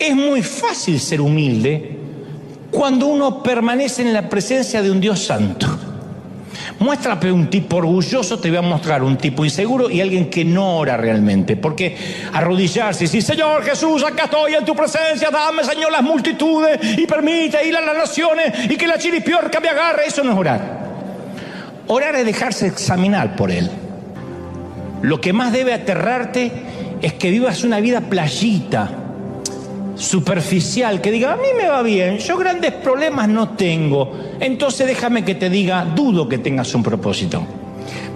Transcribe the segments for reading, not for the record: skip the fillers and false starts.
Es muy fácil ser humilde cuando uno permanece en la presencia de un Dios santo. Muéstrame un tipo orgulloso, te voy a mostrar un tipo inseguro y alguien que no ora realmente. Porque arrodillarse y decir, Señor Jesús, acá estoy en tu presencia, dame, Señor, las multitudes y permite ir a las naciones y que la chiripiorca me agarre, eso no es orar. Orar es dejarse examinar por Él. Lo que más debe aterrarte es que vivas una vida playita, superficial, que diga, a mí me va bien, yo grandes problemas no tengo. Entonces déjame que te diga, dudo que tengas un propósito.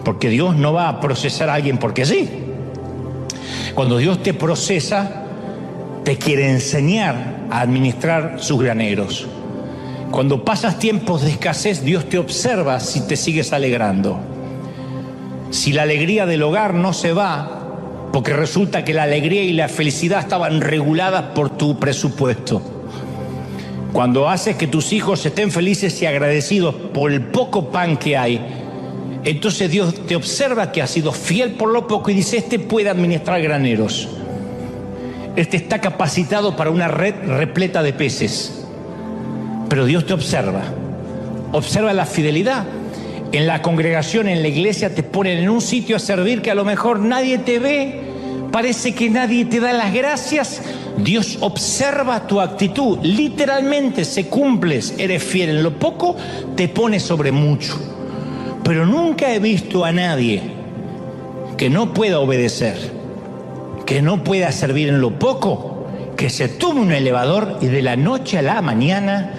Porque Dios no va a procesar a alguien porque sí. Cuando Dios te procesa, te quiere enseñar a administrar sus graneros. Cuando pasas tiempos de escasez, Dios te observa si te sigues alegrando. Si la alegría del hogar no se va, porque resulta que la alegría y la felicidad estaban reguladas por tu presupuesto. Cuando haces que tus hijos estén felices y agradecidos por el poco pan que hay, entonces Dios te observa que has sido fiel por lo poco y dice, este puede administrar graneros. Este está capacitado para una red repleta de peces. Pero Dios te observa. Observa la fidelidad. En la congregación, en la iglesia, te ponen en un sitio a servir que a lo mejor nadie te ve, parece que nadie te da las gracias. Dios observa tu actitud, literalmente se cumples, eres fiel en lo poco, te pone sobre mucho. Pero nunca he visto a nadie que no pueda obedecer, que no pueda servir en lo poco, que se tome un elevador y de la noche a la mañana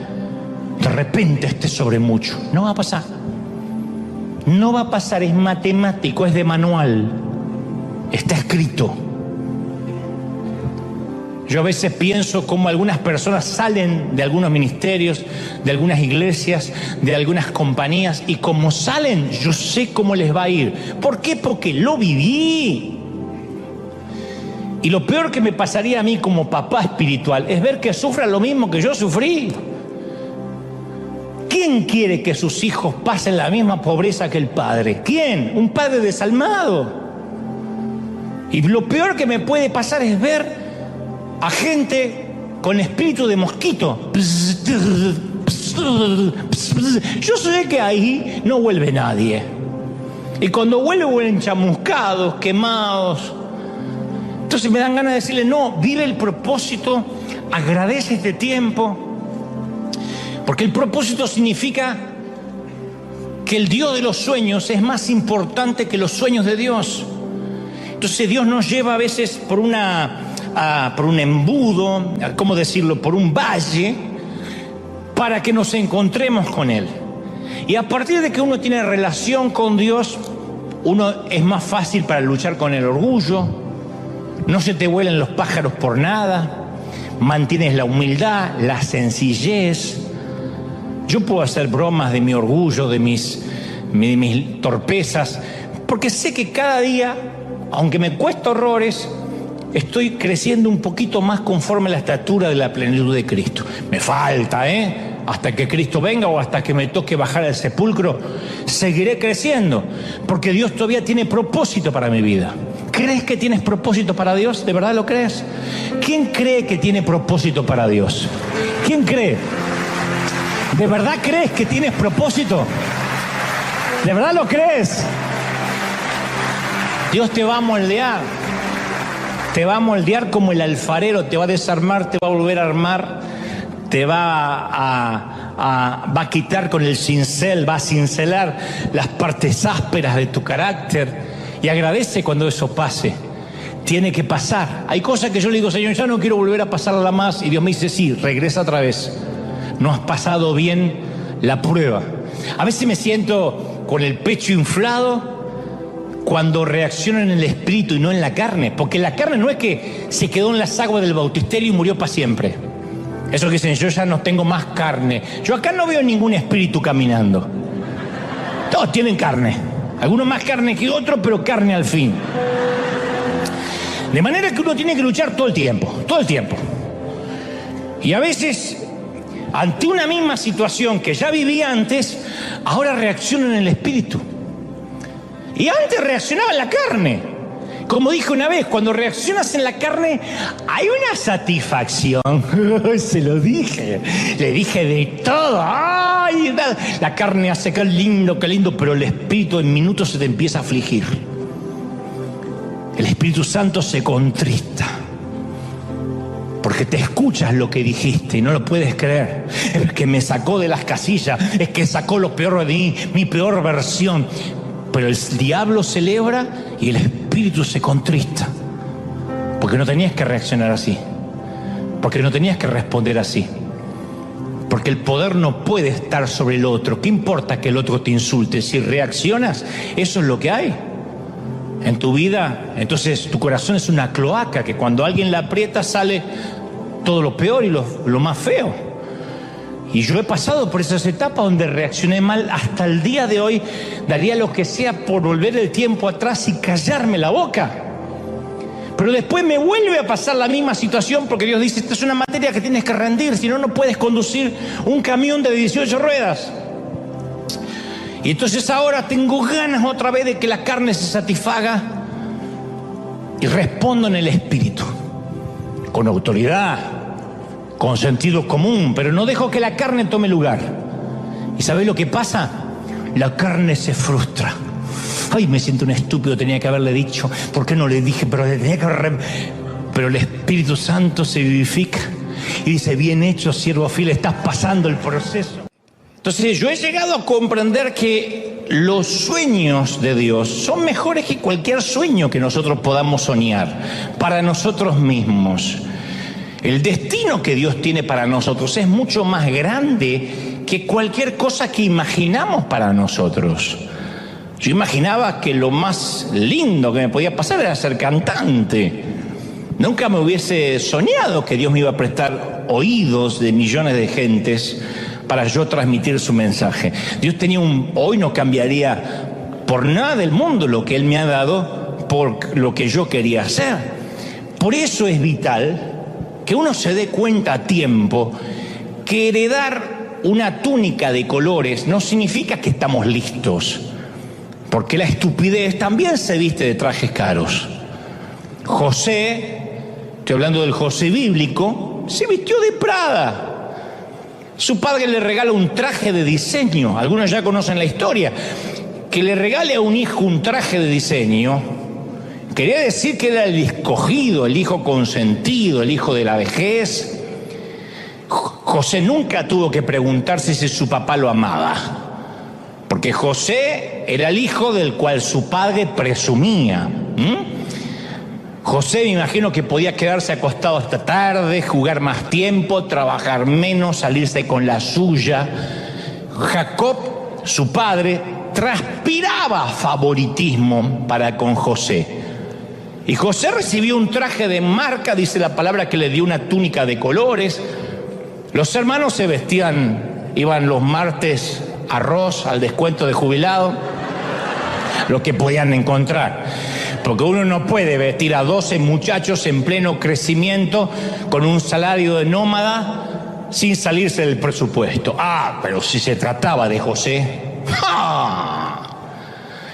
de repente esté sobre mucho. No va a pasar. No va a pasar, es matemático, es de manual, está escrito. Yo a veces pienso cómo algunas personas salen de algunos ministerios, de algunas iglesias, de algunas compañías, y como salen, yo sé cómo les va a ir. ¿Por qué? Porque lo viví. Y lo peor que me pasaría a mí como papá espiritual es ver que sufran lo mismo que yo sufrí. ¿Quién quiere que sus hijos pasen la misma pobreza que el padre? ¿Quién? Un padre desalmado. Y lo peor que me puede pasar es ver a gente con espíritu de mosquito. Yo sé que ahí no vuelve nadie. Y cuando vuelven chamuscados, quemados. Entonces me dan ganas de decirle, no, vive el propósito, agradece este tiempo. Porque el propósito significa que el Dios de los sueños es más importante que los sueños de Dios. Entonces Dios nos lleva a veces por un embudo, ¿cómo decirlo?, por un valle, para que nos encontremos con Él. Y a partir de que uno tiene relación con Dios, uno es más fácil para luchar con el orgullo, no se te vuelan los pájaros por nada, mantienes la humildad, la sencillez. Yo puedo hacer bromas de mi orgullo, de mis torpezas, porque sé que cada día, aunque me cuesta horrores, estoy creciendo un poquito más conforme a la estatura de la plenitud de Cristo. Me falta, hasta que Cristo venga o hasta que me toque bajar al sepulcro, seguiré creciendo, porque Dios todavía tiene propósito para mi vida. ¿Crees que tienes propósito para Dios? ¿De verdad lo crees? ¿Quién cree que tiene propósito para Dios? ¿Quién cree? ¿De verdad crees que tienes propósito? ¿De verdad lo crees? Dios te va a moldear. Te va a moldear como el alfarero, te va a desarmar, te va a volver a armar, te va a quitar con el cincel, va a cincelar las partes ásperas de tu carácter. Y agradece cuando eso pase. Tiene que pasar. Hay cosas que yo le digo, Señor, ya no quiero volver a pasarla más. Y Dios me dice, sí, regresa otra vez. No has pasado bien la prueba. A veces me siento con el pecho inflado cuando reacciono en el espíritu y no en la carne. Porque la carne no es que se quedó en las aguas del bautisterio y murió para siempre. Eso que dicen, yo ya no tengo más carne. Yo acá no veo ningún espíritu caminando. Todos tienen carne. Algunos más carne que otros, pero carne al fin. De manera que uno tiene que luchar todo el tiempo. Todo el tiempo. Y a veces, ante una misma situación que ya vivía antes, ahora reacciono en el espíritu. Y antes reaccionaba en la carne. Como dije una vez, cuando reaccionas en la carne, hay una satisfacción. Se lo dije. Le dije de todo. ¡Ay! La carne hace qué lindo, pero el Espíritu en minutos se te empieza a afligir. El Espíritu Santo se contrista. Porque te escuchas lo que dijiste y no lo puedes creer. Es que me sacó de las casillas, es que sacó lo peor de mí, mi peor versión. Pero el diablo celebra y el Espíritu se contrista. Porque no tenías que reaccionar así. Porque no tenías que responder así. Porque el poder no puede estar sobre el otro. ¿Qué importa que el otro te insulte? Si reaccionas, eso es lo que hay en tu vida. Entonces tu corazón es una cloaca que cuando alguien la aprieta sale todo lo peor y lo más feo. Y yo he pasado por esas etapas donde reaccioné mal. Hasta el día de hoy daría lo que sea por volver el tiempo atrás y callarme la boca. Pero después me vuelve a pasar la misma situación porque Dios dice, esta es una materia que tienes que rendir, si no, no puedes conducir un camión de 18 ruedas. Y entonces ahora tengo ganas otra vez de que la carne se satisfaga y respondo en el Espíritu, con autoridad, con sentido común, pero no dejo que la carne tome lugar. ¿Y sabés lo que pasa? La carne se frustra. Ay, me siento un estúpido, tenía que haberle dicho. ¿Por qué no le dije? Pero el Espíritu Santo se vivifica y dice, bien hecho, siervo fiel, estás pasando el proceso. Entonces yo he llegado a comprender que los sueños de Dios son mejores que cualquier sueño que nosotros podamos soñar para nosotros mismos. El destino que Dios tiene para nosotros es mucho más grande que cualquier cosa que imaginamos para nosotros. Yo imaginaba que lo más lindo que me podía pasar era ser cantante. Nunca me hubiese soñado que Dios me iba a prestar oídos de millones de gentes para yo transmitir su mensaje. Dios tenía hoy no cambiaría por nada del mundo lo que Él me ha dado por lo que yo quería hacer. Por eso es vital que uno se dé cuenta a tiempo que heredar una túnica de colores no significa que estamos listos, porque la estupidez también se viste de trajes caros. José, estoy hablando del José bíblico, se vistió de Prada. Su padre le regala un traje de diseño. Algunos ya conocen la historia. Que le regale a un hijo un traje de diseño quería decir que era el escogido, el hijo consentido, el hijo de la vejez. José nunca tuvo que preguntarse si su papá lo amaba, porque José era el hijo del cual su padre presumía. José, me imagino que podía quedarse acostado hasta tarde, jugar más tiempo, trabajar menos, salirse con la suya. Jacob, su padre, transpiraba favoritismo para con José. Y José recibió un traje de marca, dice la palabra, que le dio una túnica de colores. Los hermanos se vestían, iban los martes arroz al descuento de jubilado, lo que podían encontrar. Porque uno no puede vestir a 12 muchachos en pleno crecimiento con un salario de nómada sin salirse del presupuesto. Pero si se trataba de José,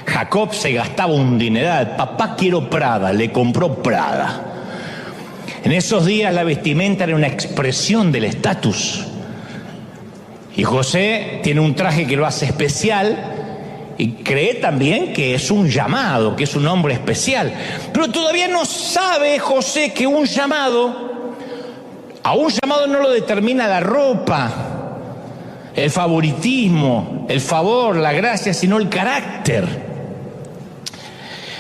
Jacob se gastaba un dineral. Papá, quiero Prada, le compró Prada. En esos días la vestimenta era una expresión del estatus. Y José tiene un traje que lo hace especial y cree también que es un llamado, que es un hombre especial. Pero todavía no sabe José que a un llamado no lo determina la ropa, el favoritismo, el favor, la gracia, sino el carácter.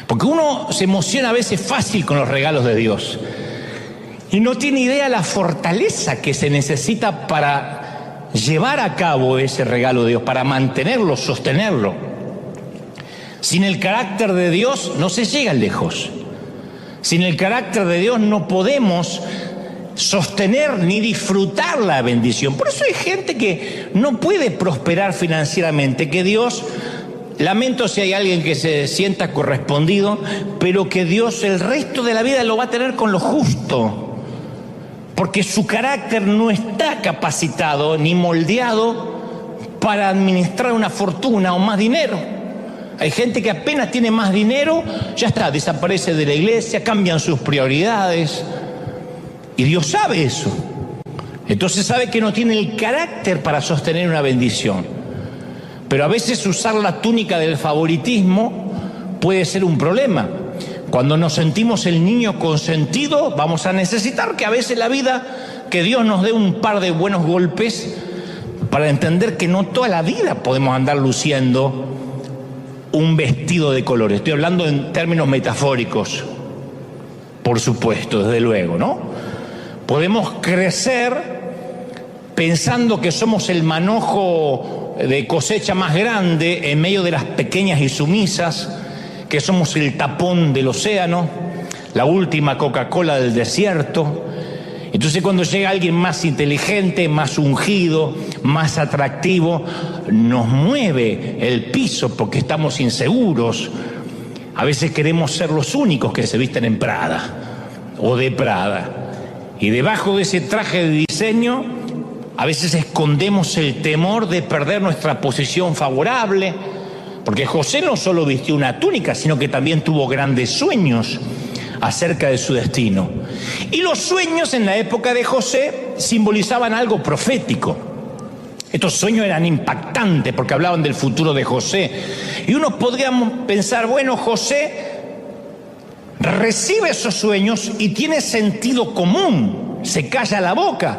Porque uno se emociona a veces fácil con los regalos de Dios y no tiene idea la fortaleza que se necesita para llevar a cabo ese regalo de Dios, para mantenerlo, sostenerlo. Sin el carácter de Dios no se llega lejos. Sin el carácter de Dios no podemos sostener ni disfrutar la bendición. Por eso hay gente que no puede prosperar financieramente, que Dios, lamento si hay alguien que se sienta correspondido, pero que Dios el resto de la vida lo va a tener con lo justo, porque su carácter no está capacitado ni moldeado para administrar una fortuna o más dinero. Hay gente que apenas tiene más dinero, ya está, desaparece de la iglesia, cambian sus prioridades. Y Dios sabe eso. Entonces sabe que no tiene el carácter para sostener una bendición. Pero a veces usar la túnica del favoritismo puede ser un problema. Cuando nos sentimos el niño consentido, vamos a necesitar que a veces la vida, que Dios nos dé un par de buenos golpes para entender que no toda la vida podemos andar luciendo un vestido de colores. Estoy hablando en términos metafóricos, por supuesto, desde luego, ¿no? Podemos crecer pensando que somos el manojo de cosecha más grande en medio de las pequeñas y sumisas, que somos el tapón del océano, la última Coca-Cola del desierto. Entonces cuando llega alguien más inteligente, más ungido, más atractivo, nos mueve el piso porque estamos inseguros. A veces queremos ser los únicos que se visten en Prada o de Prada. Y debajo de ese traje de diseño, a veces escondemos el temor de perder nuestra posición favorable, porque José no solo vistió una túnica, sino que también tuvo grandes sueños acerca de su destino. Y los sueños en la época de José simbolizaban algo profético. Estos sueños eran impactantes porque hablaban del futuro de José. Y uno podría pensar, bueno, José recibe esos sueños y tiene sentido común, se calla la boca,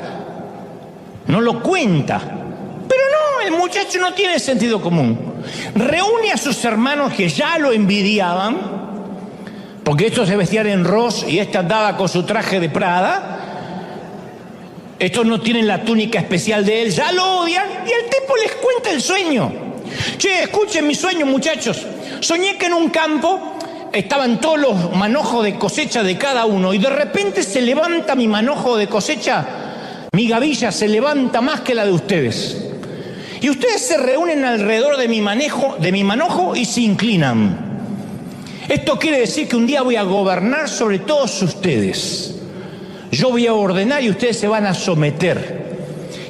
no lo cuenta. Pero no, el muchacho no tiene sentido común. Reúne a sus hermanos que ya lo envidiaban, porque estos se vestían en Ross y este andaba con su traje de Prada. Estos no tienen la túnica especial de él, ya lo odian, y el tipo les cuenta el sueño. Che, escuchen mi sueño, muchachos. Soñé que en un campo estaban todos los manojos de cosecha de cada uno, y de repente se levanta mi manojo de cosecha, mi gavilla se levanta más que la de ustedes. Y ustedes se reúnen alrededor de mi manojo y se inclinan. Esto quiere decir que un día voy a gobernar sobre todos ustedes. Yo voy a ordenar y ustedes se van a someter.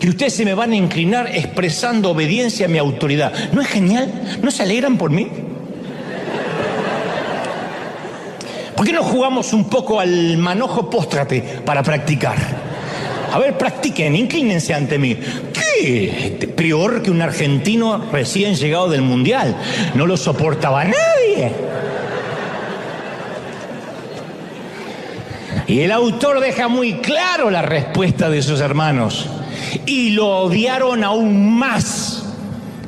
Y ustedes se me van a inclinar expresando obediencia a mi autoridad. ¿No es genial? ¿No se alegran por mí? ¿Por qué no jugamos un poco al manojo póstrate para practicar? A ver, practiquen, inclínense ante mí. ¿Qué? Peor que un argentino recién llegado del Mundial. No lo soportaba nadie. Y el autor deja muy claro la respuesta de sus hermanos. Y lo odiaron aún más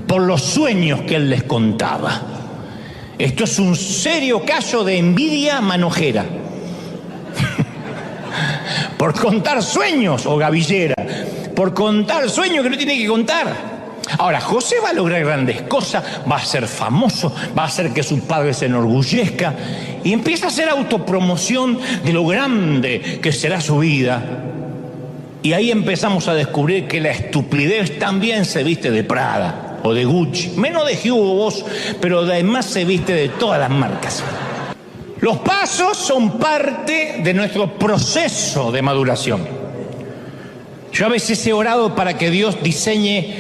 por los sueños que él les contaba. Esto es un serio caso de envidia manojera. Por contar sueños, o gavillera, por contar sueños que no tiene que contar. Ahora, José va a lograr grandes cosas, va a ser famoso, va a hacer que su padre se enorgullezca, y empieza a hacer autopromoción de lo grande que será su vida. Y ahí empezamos a descubrir que la estupidez también se viste de Prada o de Gucci, menos de Hugo Boss, pero además se viste de todas las marcas. Los pasos son parte de nuestro proceso de maduración. Yo a veces he orado para que Dios diseñe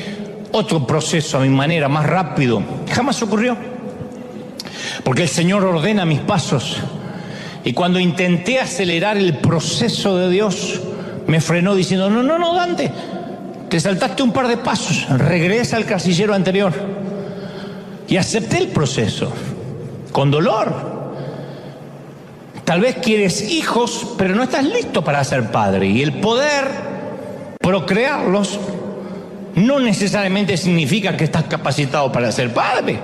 otro proceso a mi manera, más rápido. Jamás ocurrió. Porque el Señor ordena mis pasos. Y cuando intenté acelerar el proceso de Dios, me frenó diciendo, no, Dante, te saltaste un par de pasos, regresa al casillero anterior. Y acepté el proceso, con dolor. Tal vez quieres hijos, pero no estás listo para ser padre. Y el poder procrearlos no necesariamente significa que estás capacitado para ser padre.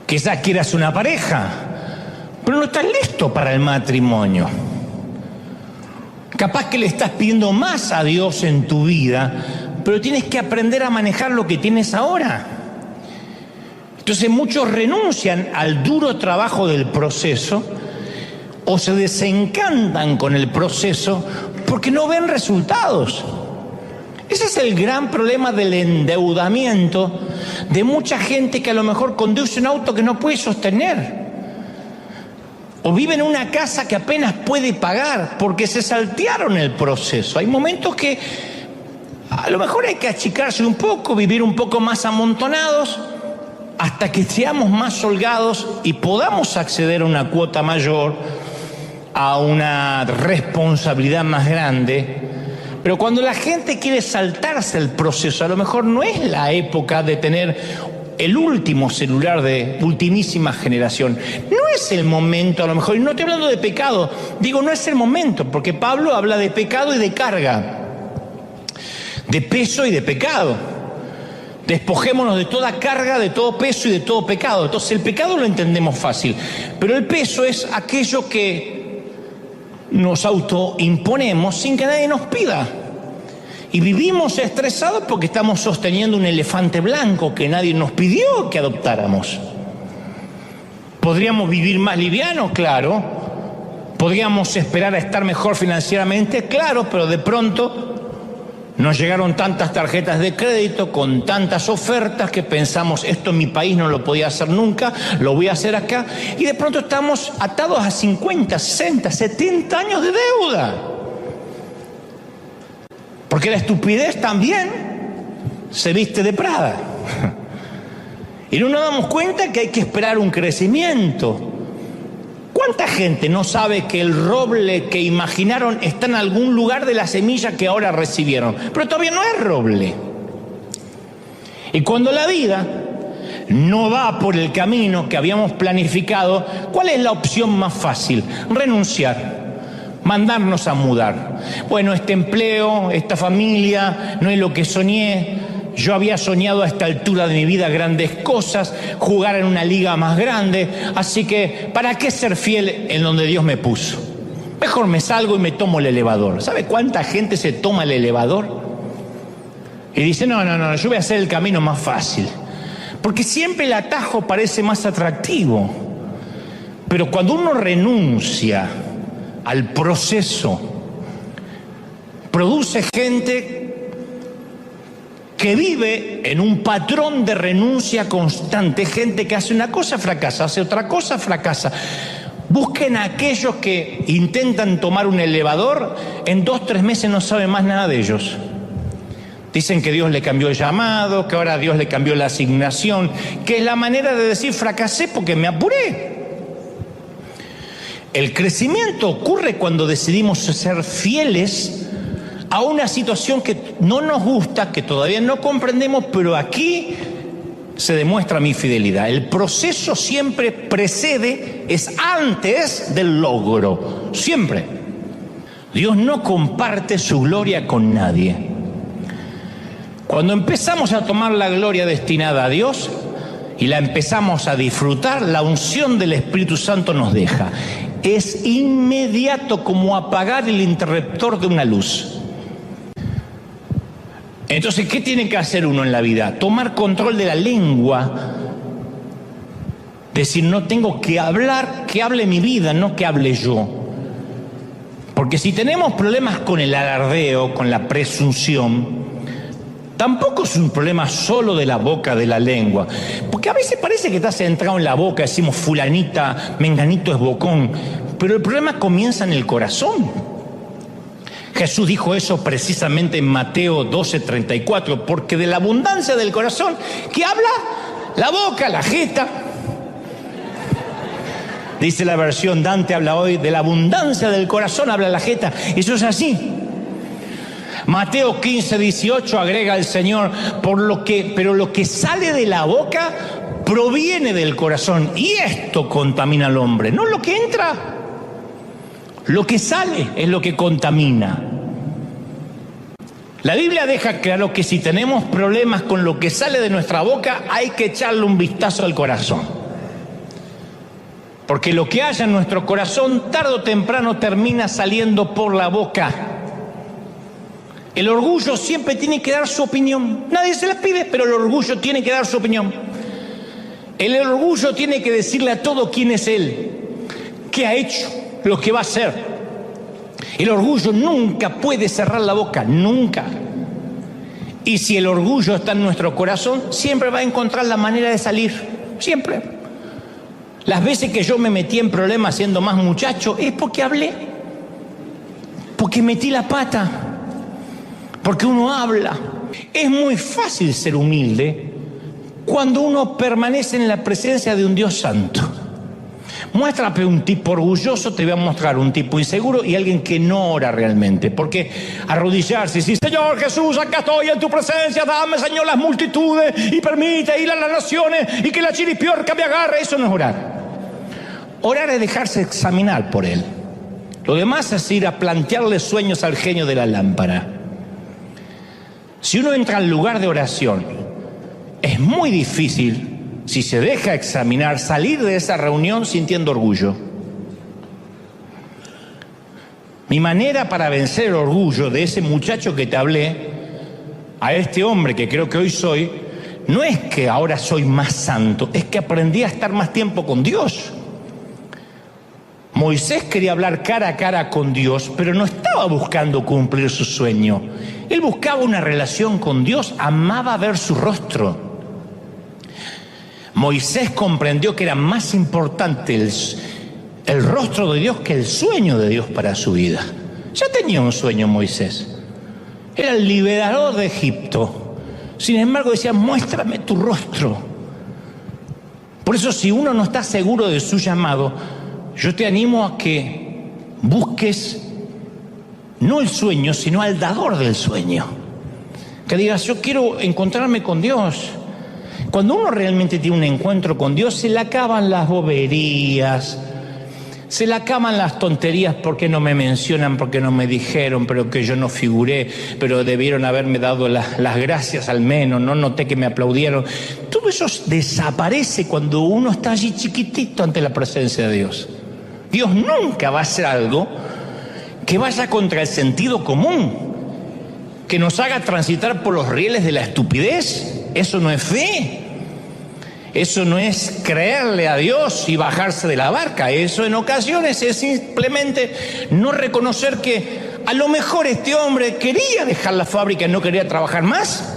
Quizás quieras una pareja, pero no estás listo para el matrimonio. Capaz que le estás pidiendo más a Dios en tu vida, pero tienes que aprender a manejar lo que tienes ahora. Entonces muchos renuncian al duro trabajo del proceso o se desencantan con el proceso porque no ven resultados. Ese es el gran problema del endeudamiento de mucha gente que a lo mejor conduce un auto que no puede sostener. O vive en una casa que apenas puede pagar porque se saltearon el proceso. Hay momentos que a lo mejor hay que achicarse un poco, vivir un poco más amontonados hasta que seamos más holgados y podamos acceder a una cuota mayor, a una responsabilidad más grande. Pero cuando la gente quiere saltarse el proceso, a lo mejor no es la época de tener el último celular de ultimísima generación. No es el momento, a lo mejor, y no estoy hablando de pecado, digo, no es el momento, porque Pablo habla de pecado y de carga, de peso y de pecado. Despojémonos de toda carga, de todo peso y de todo pecado. Entonces el pecado lo entendemos fácil, pero el peso es aquello que nos autoimponemos sin que nadie nos pida. Y vivimos estresados porque estamos sosteniendo un elefante blanco que nadie nos pidió que adoptáramos. ¿Podríamos vivir más livianos? Claro. ¿Podríamos esperar a estar mejor financieramente? Claro, pero de pronto nos llegaron tantas tarjetas de crédito con tantas ofertas que pensamos, esto en mi país no lo podía hacer nunca, lo voy a hacer acá. Y de pronto estamos atados a 50, 60, 70 años de deuda. Porque la estupidez también se viste de Prada. Y no nos damos cuenta que hay que esperar un crecimiento. ¿Cuánta gente no sabe que el roble que imaginaron está en algún lugar de la semilla que ahora recibieron? Pero todavía no es roble. Y cuando la vida no va por el camino que habíamos planificado, ¿cuál es la opción más fácil? Renunciar. Mandarnos a mudar. Bueno, este empleo, esta familia, no es lo que soñé. Yo había soñado a esta altura de mi vida grandes cosas, jugar en una liga más grande, así que ¿para qué ser fiel en donde Dios me puso? Mejor me salgo y me tomo el elevador. ¿Sabe cuánta gente se toma el elevador? Y dice, no, yo voy a hacer el camino más fácil. Porque siempre el atajo parece más atractivo. Pero cuando uno renuncia al proceso, produce gente que vive en un patrón de renuncia constante, gente que hace una cosa, fracasa, hace otra cosa, fracasa. Busquen a aquellos que intentan tomar un elevador, en 2 o 3 meses no saben más nada de ellos. Dicen que Dios le cambió el llamado, que ahora Dios le cambió la asignación, que es la manera de decir fracasé porque me apuré. El crecimiento ocurre cuando decidimos ser fieles a una situación que no nos gusta, que todavía no comprendemos, pero aquí se demuestra mi fidelidad. El proceso siempre precede, es antes del logro, siempre. Dios no comparte su gloria con nadie. Cuando empezamos a tomar la gloria destinada a Dios y la empezamos a disfrutar, la unción del Espíritu Santo nos deja. Es inmediato, como apagar el interruptor de una luz. Entonces, ¿qué tiene que hacer uno en la vida? Tomar control de la lengua. Decir, no tengo que hablar, que hable mi vida, no que hable yo. Porque si tenemos problemas con el alardeo, con la presunción, tampoco es un problema solo de la boca, de la lengua. Porque a veces parece que está centrado en la boca, decimos fulanita, menganito es bocón. Pero el problema comienza en el corazón. Jesús dijo eso precisamente en Mateo 12:34, porque de la abundancia del corazón, ¿qué habla? La boca, la jeta. Dice la versión Dante, habla hoy, de la abundancia del corazón habla la jeta. Eso es así. Mateo 15:18 agrega el Señor, pero lo que sale de la boca proviene del corazón, y esto contamina al hombre, no lo que entra. Lo que sale es lo que contamina. La Biblia deja claro que si tenemos problemas con lo que sale de nuestra boca, hay que echarle un vistazo al corazón. Porque lo que haya en nuestro corazón, tarde o temprano termina saliendo por la boca. El orgullo siempre tiene que dar su opinión. Nadie se la pide, pero el orgullo tiene que dar su opinión. El orgullo tiene que decirle a todo quién es él, qué ha hecho, lo que va a hacer. El orgullo nunca puede cerrar la boca, nunca. Y si el orgullo está en nuestro corazón, siempre va a encontrar la manera de salir, siempre. Las veces que yo me metí en problemas siendo más muchacho, es porque hablé, porque metí la pata, porque uno habla. Es muy fácil ser humilde cuando uno permanece en la presencia de un Dios santo. Muéstrame un tipo orgulloso, te voy a mostrar un tipo inseguro y alguien que no ora realmente. Porque arrodillarse y decir, Señor Jesús, acá estoy en tu presencia, dame, Señor, las multitudes y permite ir a las naciones y que la chiripiorca me agarre, eso no es orar. Orar es dejarse examinar por Él. Lo demás es ir a plantearle sueños al genio de la lámpara. Si uno entra al lugar de oración, es muy difícil, si se deja examinar, salir de esa reunión sintiendo orgullo. Mi manera para vencer el orgullo de ese muchacho que te hablé, a este hombre que creo que hoy soy, no es que ahora soy más santo, es que aprendí a estar más tiempo con Dios. Moisés quería hablar cara a cara con Dios, pero no estaba buscando cumplir su sueño. Él buscaba una relación con Dios, amaba ver su rostro. Moisés comprendió que era más importante el rostro de Dios que el sueño de Dios para su vida. Ya tenía un sueño Moisés. Era el liberador de Egipto. Sin embargo decía, muéstrame tu rostro. Por eso, si uno no está seguro de su llamado, yo te animo a que busques no el sueño, sino al dador del sueño. Que digas, yo quiero encontrarme con Dios. Cuando uno realmente tiene un encuentro con Dios, se le acaban las boberías, se le acaban las tonterías, porque no me mencionan, porque no me dijeron, pero que yo no figuré, pero debieron haberme dado las gracias al menos, no noté que me aplaudieron. Todo eso desaparece cuando uno está allí chiquitito ante la presencia de Dios. Dios nunca va a hacer algo que vaya contra el sentido común, que nos haga transitar por los rieles de la estupidez. Eso no es fe. Eso no es creerle a Dios y bajarse de la barca. Eso en ocasiones es simplemente no reconocer que a lo mejor este hombre quería dejar la fábrica y no quería trabajar más.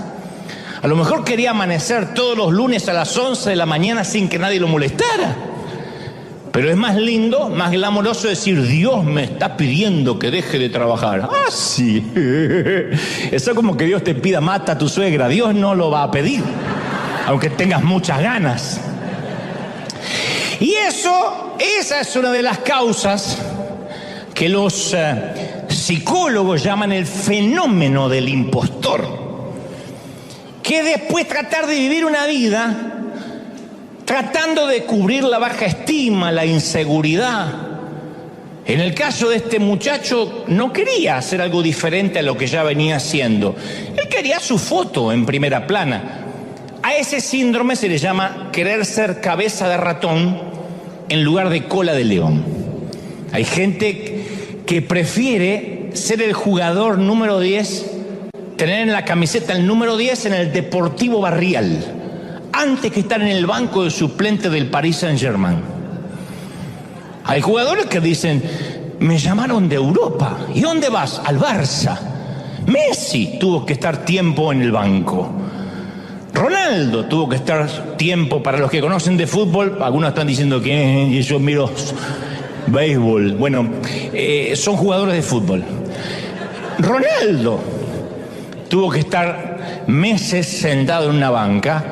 A lo mejor quería amanecer todos los lunes a las 11 de la mañana sin que nadie lo molestara. Pero es más lindo, más glamoroso decir, Dios me está pidiendo que deje de trabajar. Ah, sí. Eso es como que Dios te pida, mata a tu suegra. Dios no lo va a pedir, aunque tengas muchas ganas. Y esa es una de las causas que los psicólogos llaman el fenómeno del impostor. Que después tratar de vivir una vida tratando de cubrir la baja estima, la inseguridad. En el caso de este muchacho, no quería hacer algo diferente a lo que ya venía haciendo. Él quería su foto en primera plana. A ese síndrome se le llama querer ser cabeza de ratón en lugar de cola de león. Hay gente que prefiere ser el jugador número 10, tener en la camiseta el número 10 en el Deportivo Barrial, antes que estar en el banco de suplente del Paris Saint-Germain. Hay jugadores que dicen, me llamaron de Europa. ¿Y dónde vas? Al Barça. Messi tuvo que estar tiempo en el banco. Ronaldo tuvo que estar tiempo, para los que conocen de fútbol, algunos están diciendo que yo miro béisbol. Bueno, son jugadores de fútbol. Ronaldo tuvo que estar meses sentado en una banca,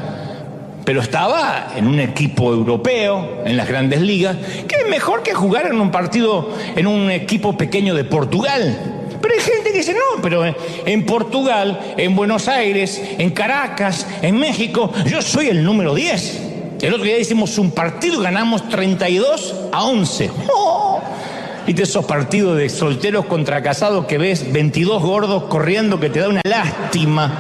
pero estaba en un equipo europeo, en las grandes ligas, que es mejor que jugar en un partido, en un equipo pequeño de Portugal. Pero hay gente que dice, no, pero en Portugal, en Buenos Aires, en Caracas, en México, yo soy el número 10. El otro día hicimos un partido y ganamos 32-11. ¡Oh! ¿Viste esos partidos de solteros contra casados que ves 22 gordos corriendo que te da una lástima?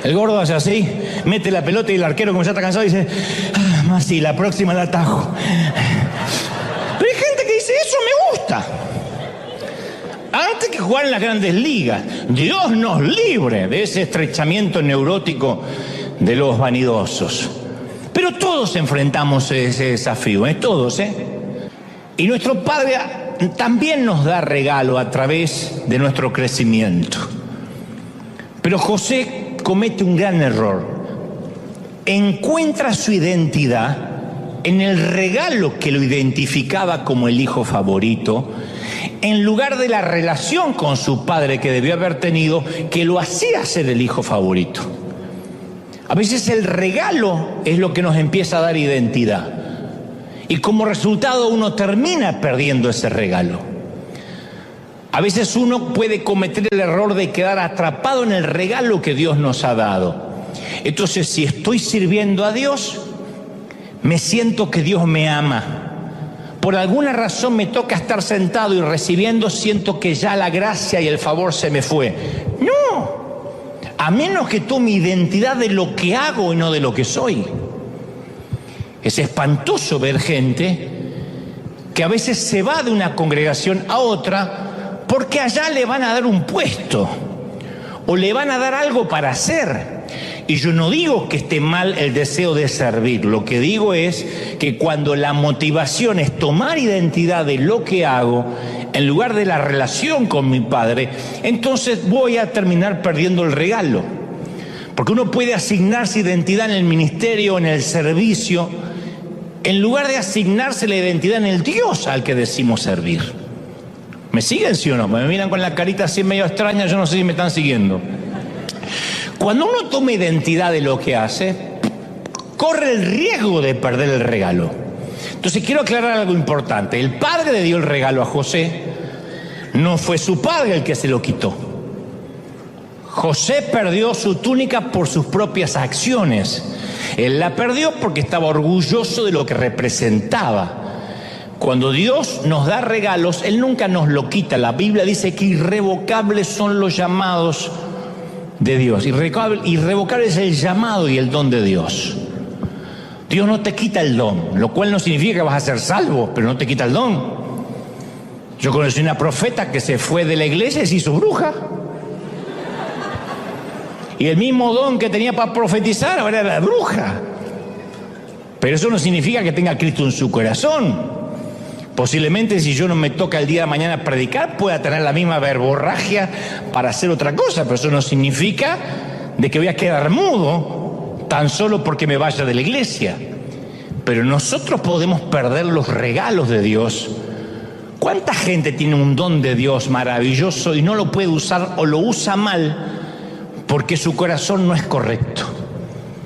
El gordo hace así, mete la pelota y el arquero, como ya está cansado, dice, más sí, la próxima la atajo. Pero hay gente que dice, eso me gusta. Antes que jugar en las grandes ligas, Dios nos libre de ese estrechamiento neurótico de los vanidosos. Pero todos enfrentamos ese desafío, todos, Y nuestro Padre también nos da regalo a través de nuestro crecimiento. Pero José comete un gran error. Encuentra su identidad en el regalo que lo identificaba como el hijo favorito, en lugar de la relación con su padre que debió haber tenido, que lo hacía ser el hijo favorito. A veces el regalo es lo que nos empieza a dar identidad. Y como resultado uno termina perdiendo ese regalo. A veces uno puede cometer el error de quedar atrapado en el regalo que Dios nos ha dado. Entonces, si estoy sirviendo a Dios, me siento que Dios me ama. Por alguna razón me toca estar sentado y recibiendo, siento que ya la gracia y el favor se me fue. No. A menos que tome identidad de lo que hago y no de lo que soy. Es espantoso ver gente que a veces se va de una congregación a otra porque allá le van a dar un puesto o le van a dar algo para hacer. Y yo no digo que esté mal el deseo de servir, lo que digo es que cuando la motivación es tomar identidad de lo que hago, en lugar de la relación con mi Padre, entonces voy a terminar perdiendo el regalo. Porque uno puede asignarse identidad en el ministerio, en el servicio, en lugar de asignarse la identidad en el Dios al que decimos servir. ¿Me siguen, sí o no? Me miran con la carita así medio extraña, yo no sé si me están siguiendo. Cuando uno toma identidad de lo que hace, corre el riesgo de perder el regalo. Entonces quiero aclarar algo importante. El padre le dio el regalo a José, no fue su padre el que se lo quitó. José perdió su túnica por sus propias acciones. Él la perdió porque estaba orgulloso de lo que representaba. Cuando Dios nos da regalos, Él nunca nos lo quita. La Biblia dice que irrevocables son los llamados de Dios. Irrevocable es el llamado y el don de Dios. Dios no te quita el don, lo cual no significa que vas a ser salvo, pero no te quita el don. Yo conocí una profeta que se fue de la iglesia y se hizo bruja. Y el mismo don que tenía para profetizar ahora era bruja. Pero eso no significa que tenga a Cristo en su corazón. Posiblemente si yo no me toca el día de mañana predicar, pueda tener la misma verborragia para hacer otra cosa, pero eso no significa de que voy a quedar mudo tan solo porque me vaya de la iglesia. Pero nosotros podemos perder los regalos de Dios. ¿Cuánta gente tiene un don de Dios maravilloso y no lo puede usar o lo usa mal porque su corazón no es correcto?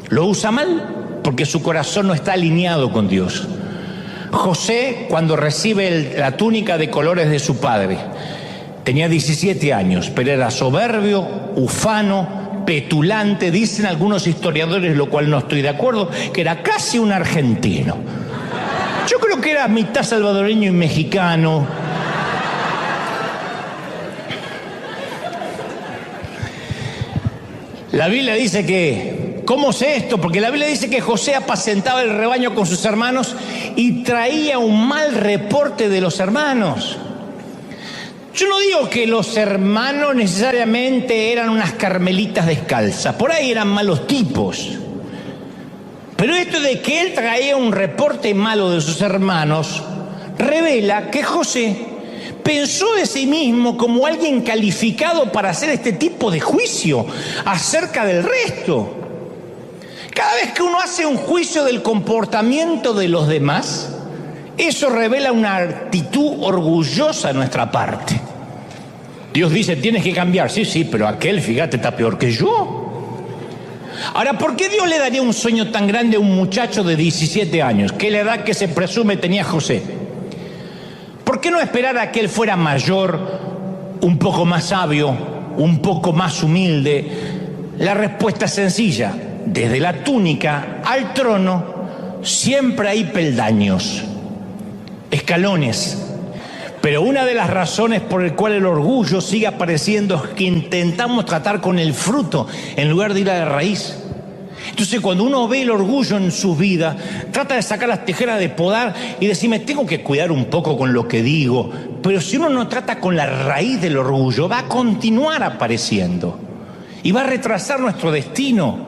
Lo usa mal porque su corazón no está alineado con Dios. José, cuando recibe la túnica de colores de su padre, tenía 17 años, pero era soberbio, ufano, petulante, dicen algunos historiadores, lo cual no estoy de acuerdo, que era casi un argentino. Yo creo que era mitad salvadoreño y mexicano. La Biblia dice que... ¿Cómo sé esto? Porque la Biblia dice que José apacentaba el rebaño con sus hermanos y traía un mal reporte de los hermanos. Yo no digo que los hermanos necesariamente eran unas carmelitas descalzas, por ahí eran malos tipos. Pero esto de que él traía un reporte malo de sus hermanos revela que José pensó de sí mismo como alguien calificado para hacer este tipo de juicio acerca del resto. Cada vez que uno hace un juicio del comportamiento de los demás, eso revela una actitud orgullosa de nuestra parte. Dios dice, tienes que cambiar. Sí, pero aquel, fíjate, está peor que yo. Ahora, ¿por qué Dios le daría un sueño tan grande a un muchacho de 17 años? ¿Qué la edad que se presume tenía José? ¿Por qué no esperar a que él fuera mayor, un poco más sabio, un poco más humilde? La respuesta es sencilla. Desde la túnica al trono siempre hay peldaños, escalones. Pero una de las razones por el cual el orgullo sigue apareciendo es que intentamos tratar con el fruto en lugar de ir a la raíz. Entonces cuando uno ve el orgullo en su vida, trata de sacar las tijeras de podar y decirme, tengo que cuidar un poco con lo que digo. Pero si uno no trata con la raíz del orgullo, va a continuar apareciendo y va a retrasar nuestro destino.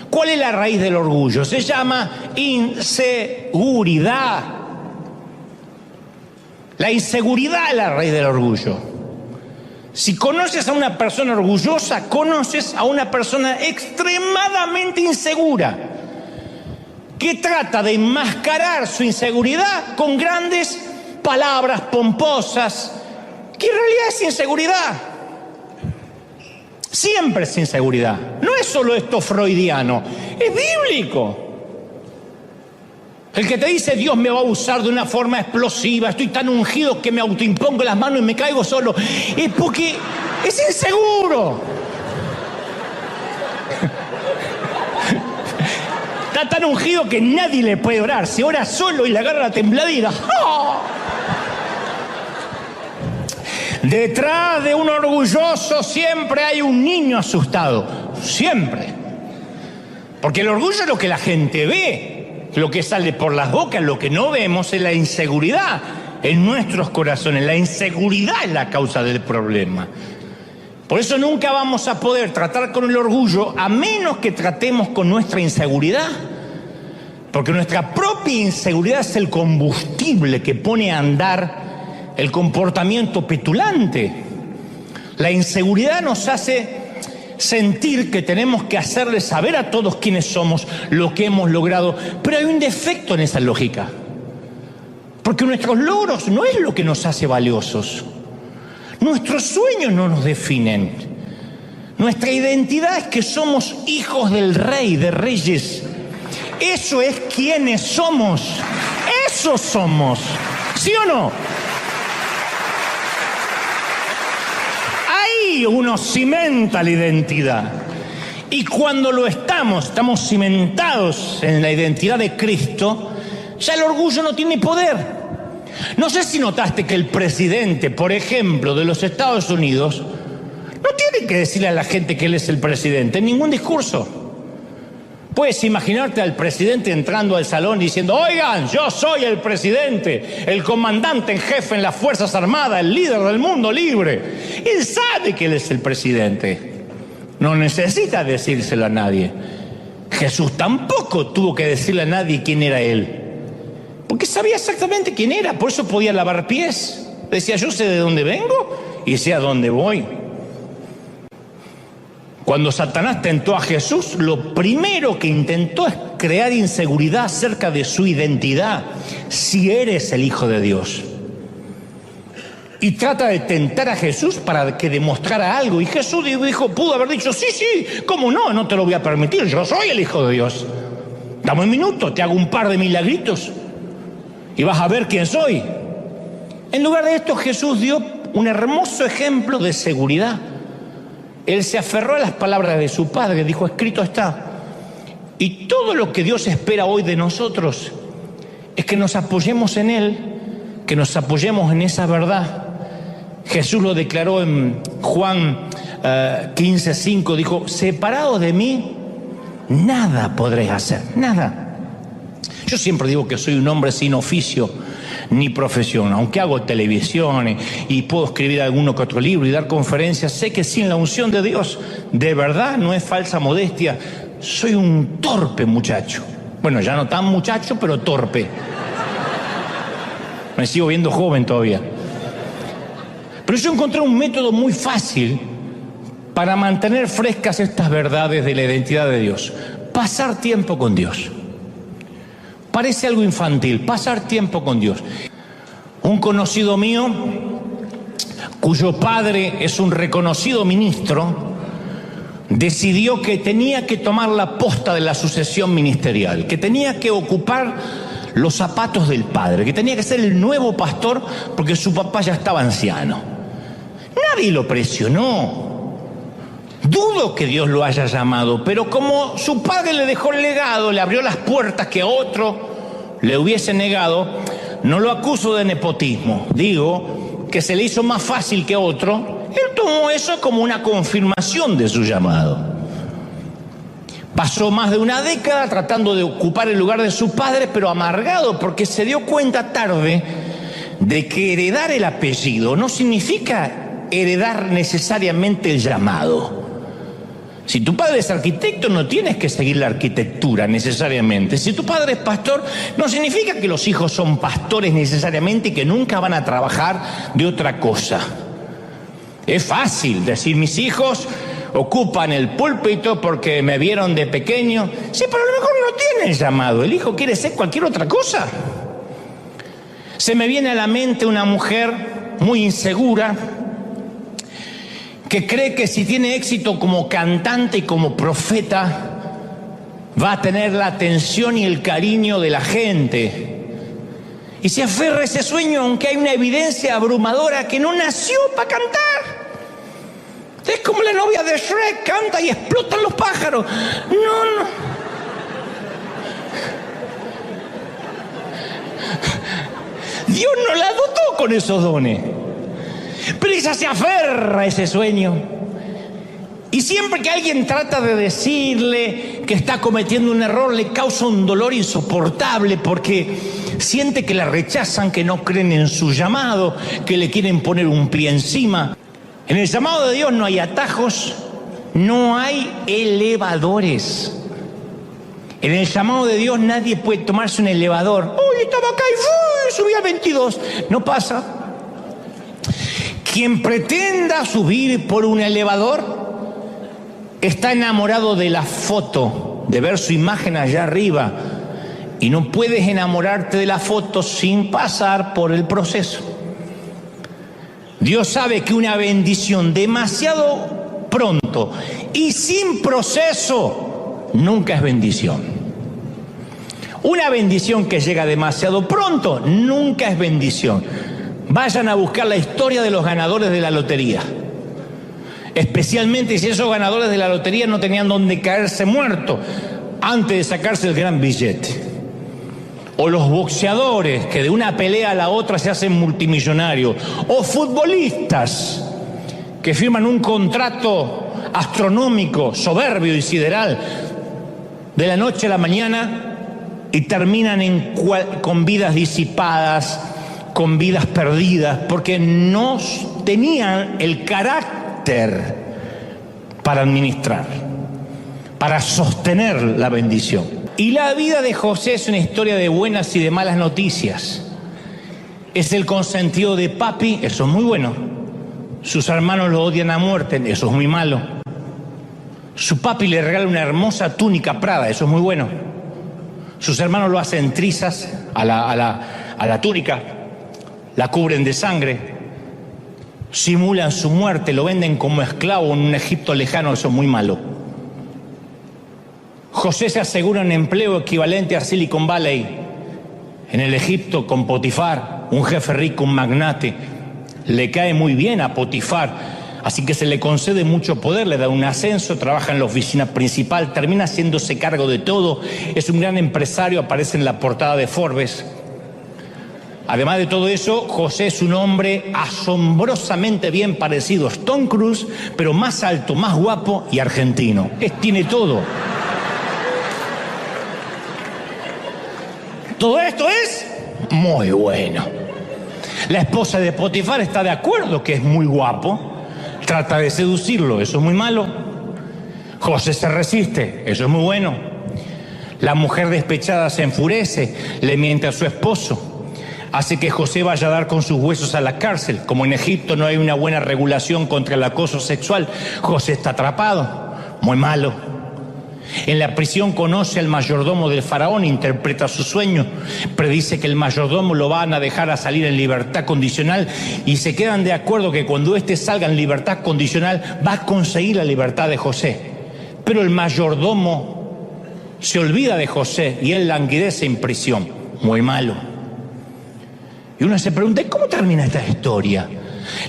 ¿Cuál es la raíz del orgullo? Se llama inseguridad. La inseguridad es la raíz del orgullo. Si conoces a una persona orgullosa, conoces a una persona extremadamente insegura, que trata de enmascarar su inseguridad con grandes palabras pomposas, que en realidad es inseguridad. Siempre es inseguridad. No es solo esto freudiano, es bíblico. El que te dice Dios me va a usar de una forma explosiva, estoy tan ungido que me autoimpongo las manos y me caigo solo, es porque es inseguro. Está tan ungido que nadie le puede orar. Se ora solo y le agarra la tembladera. ¡Oh! Detrás de un orgulloso siempre hay un niño asustado. Siempre. Porque el orgullo es lo que la gente ve. Lo que sale por las bocas, lo que no vemos es la inseguridad en nuestros corazones. La inseguridad es la causa del problema. Por eso nunca vamos a poder tratar con el orgullo a menos que tratemos con nuestra inseguridad. Porque nuestra propia inseguridad es el combustible que pone a andar el comportamiento petulante. La inseguridad nos hace sentir que tenemos que hacerle saber a todos quiénes somos, lo que hemos logrado. Pero hay un defecto en esa lógica. Porque nuestros logros no es lo que nos hace valiosos. Nuestros sueños no nos definen. Nuestra identidad es que somos hijos del Rey, de Reyes. Eso es quienes somos. Eso somos. ¿Sí o no? Ahí uno cimenta la identidad. Y cuando lo estamos cimentados en la identidad de Cristo, ya el orgullo no tiene poder. No sé si notaste que el presidente, por ejemplo, de los Estados Unidos, no tiene que decirle a la gente que él es el presidente en ningún discurso. Puedes imaginarte al presidente entrando al salón diciendo: oigan, yo soy el presidente, el comandante en jefe en las Fuerzas Armadas, el líder del mundo libre. Él sabe que él es el presidente. No necesita decírselo a nadie. Jesús tampoco tuvo que decirle a nadie quién era él. Porque sabía exactamente quién era, por eso podía lavar pies. Decía: yo sé de dónde vengo y sé a dónde voy. Cuando Satanás tentó a Jesús, lo primero que intentó es crear inseguridad acerca de su identidad, si eres el Hijo de Dios. Y trata de tentar a Jesús para que demostrara algo. Y Jesús pudo haber dicho: sí, cómo no, no te lo voy a permitir, yo soy el Hijo de Dios. Dame un minuto, te hago un par de milagritos y vas a ver quién soy. En lugar de esto, Jesús dio un hermoso ejemplo de seguridad. Él se aferró a las palabras de su Padre, dijo: escrito está. Y todo lo que Dios espera hoy de nosotros es que nos apoyemos en Él, que nos apoyemos en esa verdad. Jesús lo declaró en Juan 15:5, dijo: separados de mí, nada podréis hacer, nada. Yo siempre digo que soy un hombre sin oficio ni profesión, aunque hago televisión y puedo escribir alguno que otro libro y dar conferencias, sé que sin la unción de Dios, de verdad, no es falsa modestia, soy un torpe muchacho. Bueno, ya no tan muchacho, pero torpe. Me sigo viendo joven todavía. Pero yo encontré un método muy fácil para mantener frescas estas verdades de la identidad de Dios: pasar tiempo con Dios. Parece algo infantil, pasar tiempo con Dios. Un conocido mío, cuyo padre es un reconocido ministro, decidió que tenía que tomar la posta de la sucesión ministerial, que tenía que ocupar los zapatos del padre, que tenía que ser el nuevo pastor porque su papá ya estaba anciano. Nadie lo presionó. Dudo que Dios lo haya llamado, pero como su padre le dejó el legado, le abrió las puertas que a otro le hubiese negado, no lo acuso de nepotismo. Digo que se le hizo más fácil que a otro. Él tomó eso como una confirmación de su llamado. Pasó más de una década tratando de ocupar el lugar de su padre, pero amargado porque se dio cuenta tarde de que heredar el apellido no significa heredar necesariamente el llamado. Si tu padre es arquitecto, no tienes que seguir la arquitectura necesariamente. Si tu padre es pastor, no significa que los hijos son pastores necesariamente y que nunca van a trabajar de otra cosa. Es fácil decir: mis hijos ocupan el púlpito porque me vieron de pequeño. Sí, pero a lo mejor no tienen llamado. El hijo quiere ser cualquier otra cosa. Se me viene a la mente una mujer muy insegura que cree que si tiene éxito como cantante y como profeta, va a tener la atención y el cariño de la gente. Y se aferra a ese sueño, aunque hay una evidencia abrumadora que no nació para cantar. Es como la novia de Shrek, canta y explotan los pájaros. No. Dios no la dotó con esos dones. Pero ella se aferra a ese sueño. Y siempre que alguien trata de decirle que está cometiendo un error, le causa un dolor insoportable porque siente que la rechazan, que no creen en su llamado, que le quieren poner un pie encima. En el llamado de Dios no hay atajos, no hay elevadores. En el llamado de Dios nadie puede tomarse un elevador. ¡Uy, estaba acá y subí al 22! No pasa. Quien pretenda subir por un elevador está enamorado de la foto, de ver su imagen allá arriba. Y no puedes enamorarte de la foto sin pasar por el proceso. Dios sabe que una bendición demasiado pronto y sin proceso nunca es bendición. Una bendición que llega demasiado pronto nunca es bendición. Vayan a buscar la historia de los ganadores de la lotería. Especialmente si esos ganadores de la lotería no tenían donde caerse muertos antes de sacarse el gran billete. O los boxeadores que de una pelea a la otra se hacen multimillonarios. O futbolistas que firman un contrato astronómico, soberbio y sideral de la noche a la mañana y terminan con vidas disipadas, con vidas perdidas, porque no tenían el carácter para administrar, para sostener la bendición. Y la vida de José es una historia de buenas y de malas noticias. Es el consentido de papi, eso es muy bueno. Sus hermanos lo odian a muerte, eso es muy malo. Su papi le regala una hermosa túnica Prada, eso es muy bueno. Sus hermanos lo hacen trizas a la túnica, la cubren de sangre, simulan su muerte, lo venden como esclavo en un Egipto lejano, eso es muy malo. José se asegura un empleo equivalente a Silicon Valley en el Egipto con Potifar, un jefe rico, un magnate. Le cae muy bien a Potifar, así que se le concede mucho poder, le da un ascenso, trabaja en la oficina principal, termina haciéndose cargo de todo, es un gran empresario, aparece en la portada de Forbes. Además de todo eso, José es un hombre asombrosamente bien parecido a Tom Cruise, pero más alto, más guapo y argentino. Tiene todo. Todo esto es muy bueno. La esposa de Potifar está de acuerdo que es muy guapo, trata de seducirlo, eso es muy malo. José se resiste, eso es muy bueno. La mujer despechada se enfurece, le miente a su esposo, hace que José vaya a dar con sus huesos a la cárcel. Como en Egipto no hay una buena regulación contra el acoso sexual, José está atrapado, muy malo. En la prisión conoce al mayordomo del faraón, interpreta su sueño, predice que el mayordomo lo van a dejar a salir en libertad condicional y se quedan de acuerdo que cuando éste salga en libertad condicional va a conseguir la libertad de José. Pero el mayordomo se olvida de José y él languidece en prisión, muy malo. Y uno se pregunta, ¿cómo termina esta historia?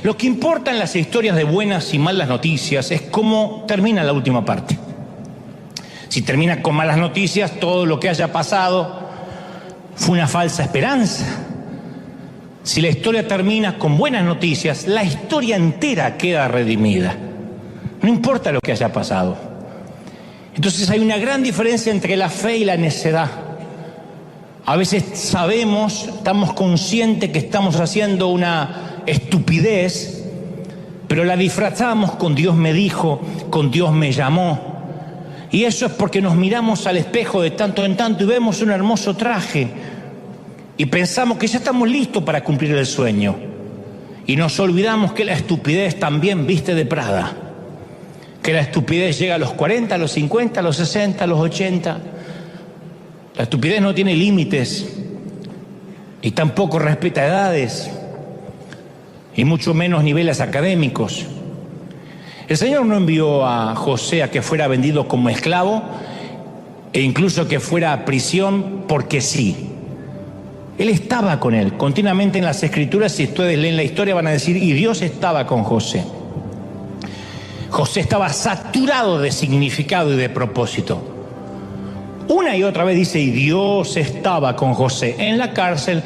Lo que importa en las historias de buenas y malas noticias es cómo termina la última parte. Si termina con malas noticias, todo lo que haya pasado fue una falsa esperanza. Si la historia termina con buenas noticias, la historia entera queda redimida. No importa lo que haya pasado. Entonces hay una gran diferencia entre la fe y la necedad. A veces sabemos, estamos conscientes que estamos haciendo una estupidez, pero la disfrazamos con Dios me dijo, con Dios me llamó. Y eso es porque nos miramos al espejo de tanto en tanto y vemos un hermoso traje y pensamos que ya estamos listos para cumplir el sueño. Y nos olvidamos que la estupidez también viste de Prada, que la estupidez llega a los 40, a los 50, a los 60, a los 80. La estupidez no tiene límites y tampoco respeta edades y mucho menos niveles académicos. El Señor no envió a José a que fuera vendido como esclavo e incluso que fuera a prisión porque sí. Él estaba con él. Continuamente en las Escrituras, si ustedes leen la historia, van a decir, y Dios estaba con José. José estaba saturado de significado y de propósito. Una y otra vez dice, y Dios estaba con José en la cárcel,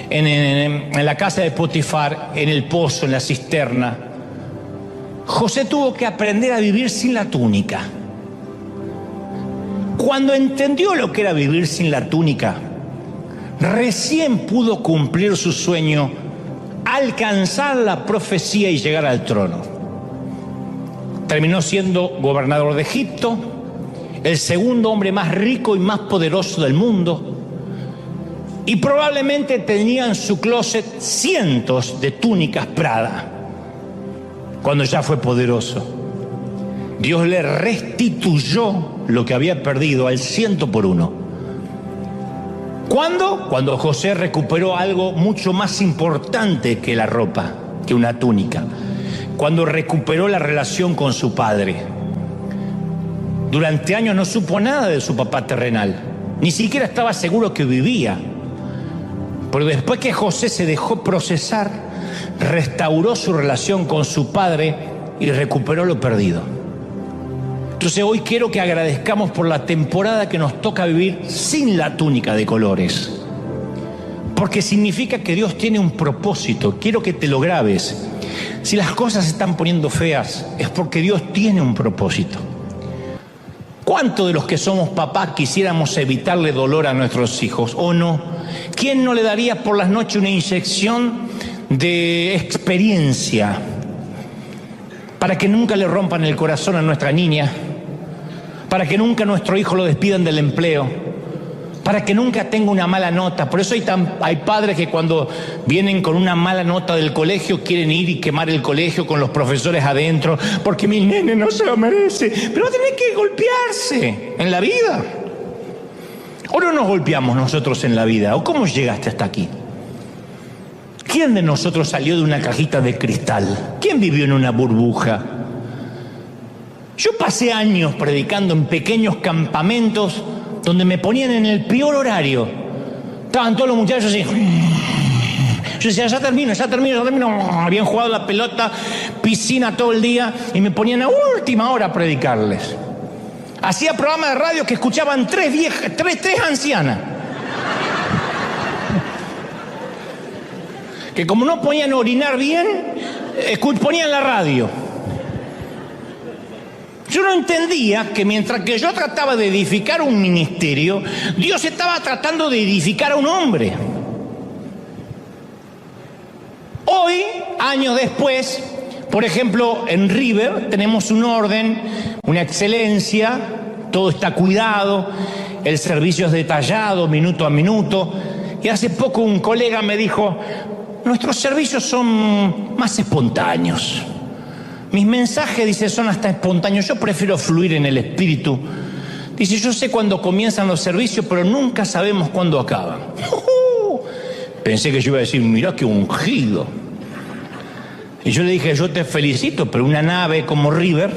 en la casa de Potifar, en el pozo, en la cisterna. José tuvo que aprender a vivir sin la túnica. Cuando entendió lo que era vivir sin la túnica, recién pudo cumplir su sueño, alcanzar la profecía y llegar al trono. Terminó siendo gobernador de Egipto, el segundo hombre más rico y más poderoso del mundo, y probablemente tenía en su closet cientos de túnicas Prada. Cuando ya fue poderoso, Dios le restituyó lo que había perdido al 100%. ¿Cuándo? Cuando José recuperó algo mucho más importante que la ropa, que una túnica. Cuando recuperó la relación con su padre. Durante años no supo nada de su papá terrenal, ni siquiera estaba seguro que vivía. Pero después que José se dejó procesar, restauró su relación con su padre y recuperó lo perdido. Entonces hoy quiero que agradezcamos por la temporada que nos toca vivir sin la túnica de colores. Porque significa que Dios tiene un propósito. Quiero que te lo grabes. Si las cosas se están poniendo feas, es porque Dios tiene un propósito. ¿Cuántos de los que somos papás quisiéramos evitarle dolor a nuestros hijos o no? ¿Quién no le daría por las noches una inyección de experiencia para que nunca le rompan el corazón a nuestra niña, para que nunca nuestro hijo lo despidan del empleo, para que nunca tenga una mala nota? Por eso hay padres que cuando vienen con una mala nota del colegio quieren ir y quemar el colegio con los profesores adentro, porque mi nene no se lo merece. Pero tiene que golpearse en la vida. ¿O no nos golpeamos nosotros en la vida? ¿O cómo llegaste hasta aquí? ¿Quién de nosotros salió de una cajita de cristal? ¿Quién vivió en una burbuja? Yo pasé años predicando en pequeños campamentos donde me ponían en el peor horario. Estaban todos los muchachos así. Yo decía, ya termino. Habían jugado la pelota, piscina todo el día y me ponían a última hora a predicarles. Hacía programas de radio que escuchaban tres ancianas. Que como no podían orinar bien, ponían la radio. Yo no entendía que mientras que yo trataba de edificar un ministerio, Dios estaba tratando de edificar a un hombre. Hoy, años después, por ejemplo, en River tenemos un orden, una excelencia, todo está cuidado, el servicio es detallado, minuto a minuto. Y hace poco un colega me dijo, nuestros servicios son más espontáneos. Mis mensajes, dice, son hasta espontáneos. Yo prefiero fluir en el espíritu. Dice, yo sé cuándo comienzan los servicios, pero nunca sabemos cuándo acaban. Pensé que yo iba a decir, mirá qué ungido. Y yo le dije, yo te felicito, pero una nave como River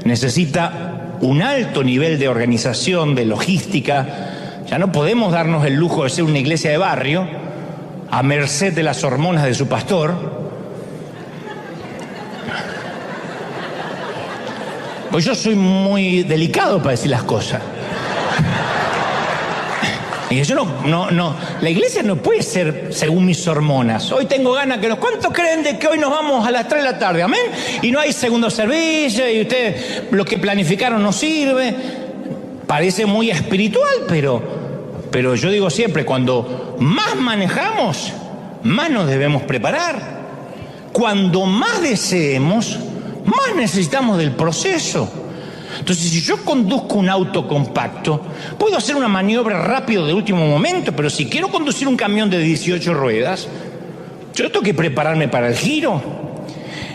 necesita un alto nivel de organización, de logística. Ya no podemos darnos el lujo de ser una iglesia de barrio a merced de las hormonas de su pastor. Pues yo soy muy delicado para decir las cosas. Y yo no, la iglesia no puede ser según mis hormonas. Hoy tengo ganas que ¿cuántos creen de que hoy nos vamos a las 3 de la tarde? Amén. Y no hay segundo servicio y ustedes lo que planificaron no sirve. Parece muy espiritual, pero yo digo siempre, cuando más manejamos, más nos debemos preparar. Cuando más deseemos, más necesitamos del proceso. Entonces, si yo conduzco un auto compacto, puedo hacer una maniobra rápido de último momento, pero si quiero conducir un camión de 18 ruedas, yo tengo que prepararme para el giro.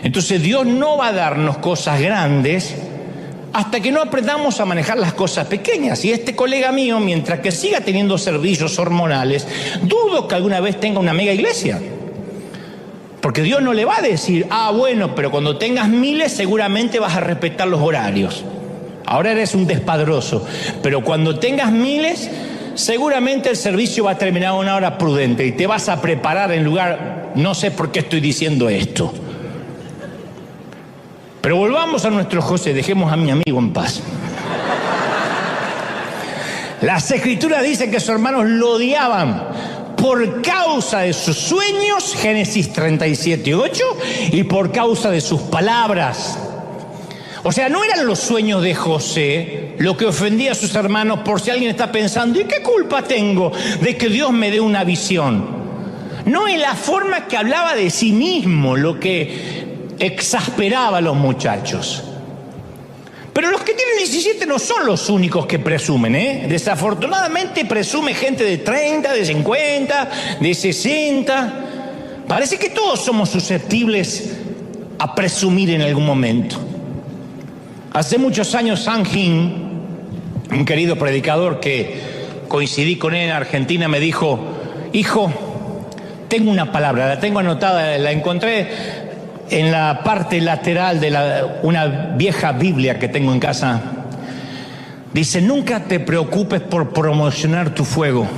Entonces, Dios no va a darnos cosas grandes hasta que no aprendamos a manejar las cosas pequeñas. Y este colega mío, mientras que siga teniendo servicios hormonales, dudo que alguna vez tenga una mega iglesia. Porque Dios no le va a decir, bueno, pero cuando tengas miles seguramente vas a respetar los horarios. Ahora eres un despadroso, pero cuando tengas miles, seguramente el servicio va a terminar a una hora prudente y te vas a preparar en lugar, no sé por qué estoy diciendo esto. Pero volvamos a nuestro José, dejemos a mi amigo en paz. Las Escrituras dicen que sus hermanos lo odiaban por causa de sus sueños, Génesis 37:8, y por causa de sus palabras. O sea, no eran los sueños de José lo que ofendía a sus hermanos, por si alguien está pensando, ¿y qué culpa tengo de que Dios me dé una visión? No, es la forma que hablaba de sí mismo lo que exasperaba a los muchachos. Pero los que tienen 17 no son los únicos que presumen, ¿eh? Desafortunadamente presume gente de 30, de 50, de 60. Parece que todos somos susceptibles a presumir en algún momento. Hace muchos años, San Gin, un querido predicador que coincidí con él en Argentina, me dijo, hijo, tengo una palabra, la tengo anotada, la encontré en la parte lateral de una vieja Biblia que tengo en casa. Dice, nunca te preocupes por promocionar tu fuego.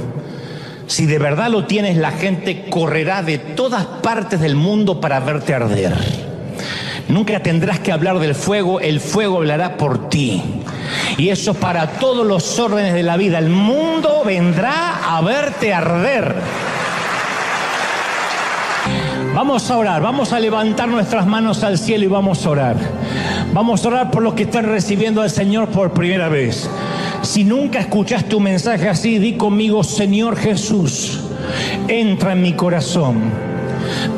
Si de verdad lo tienes, la gente correrá de todas partes del mundo para verte arder. Nunca tendrás que hablar del fuego, el fuego hablará por ti. Y eso para todos los órdenes de la vida. El mundo vendrá a verte arder. Vamos a orar, vamos a levantar nuestras manos al cielo y vamos a orar. Vamos a orar por los que están recibiendo al Señor por primera vez. Si nunca escuchaste un mensaje así, di conmigo, Señor Jesús, entra en mi corazón,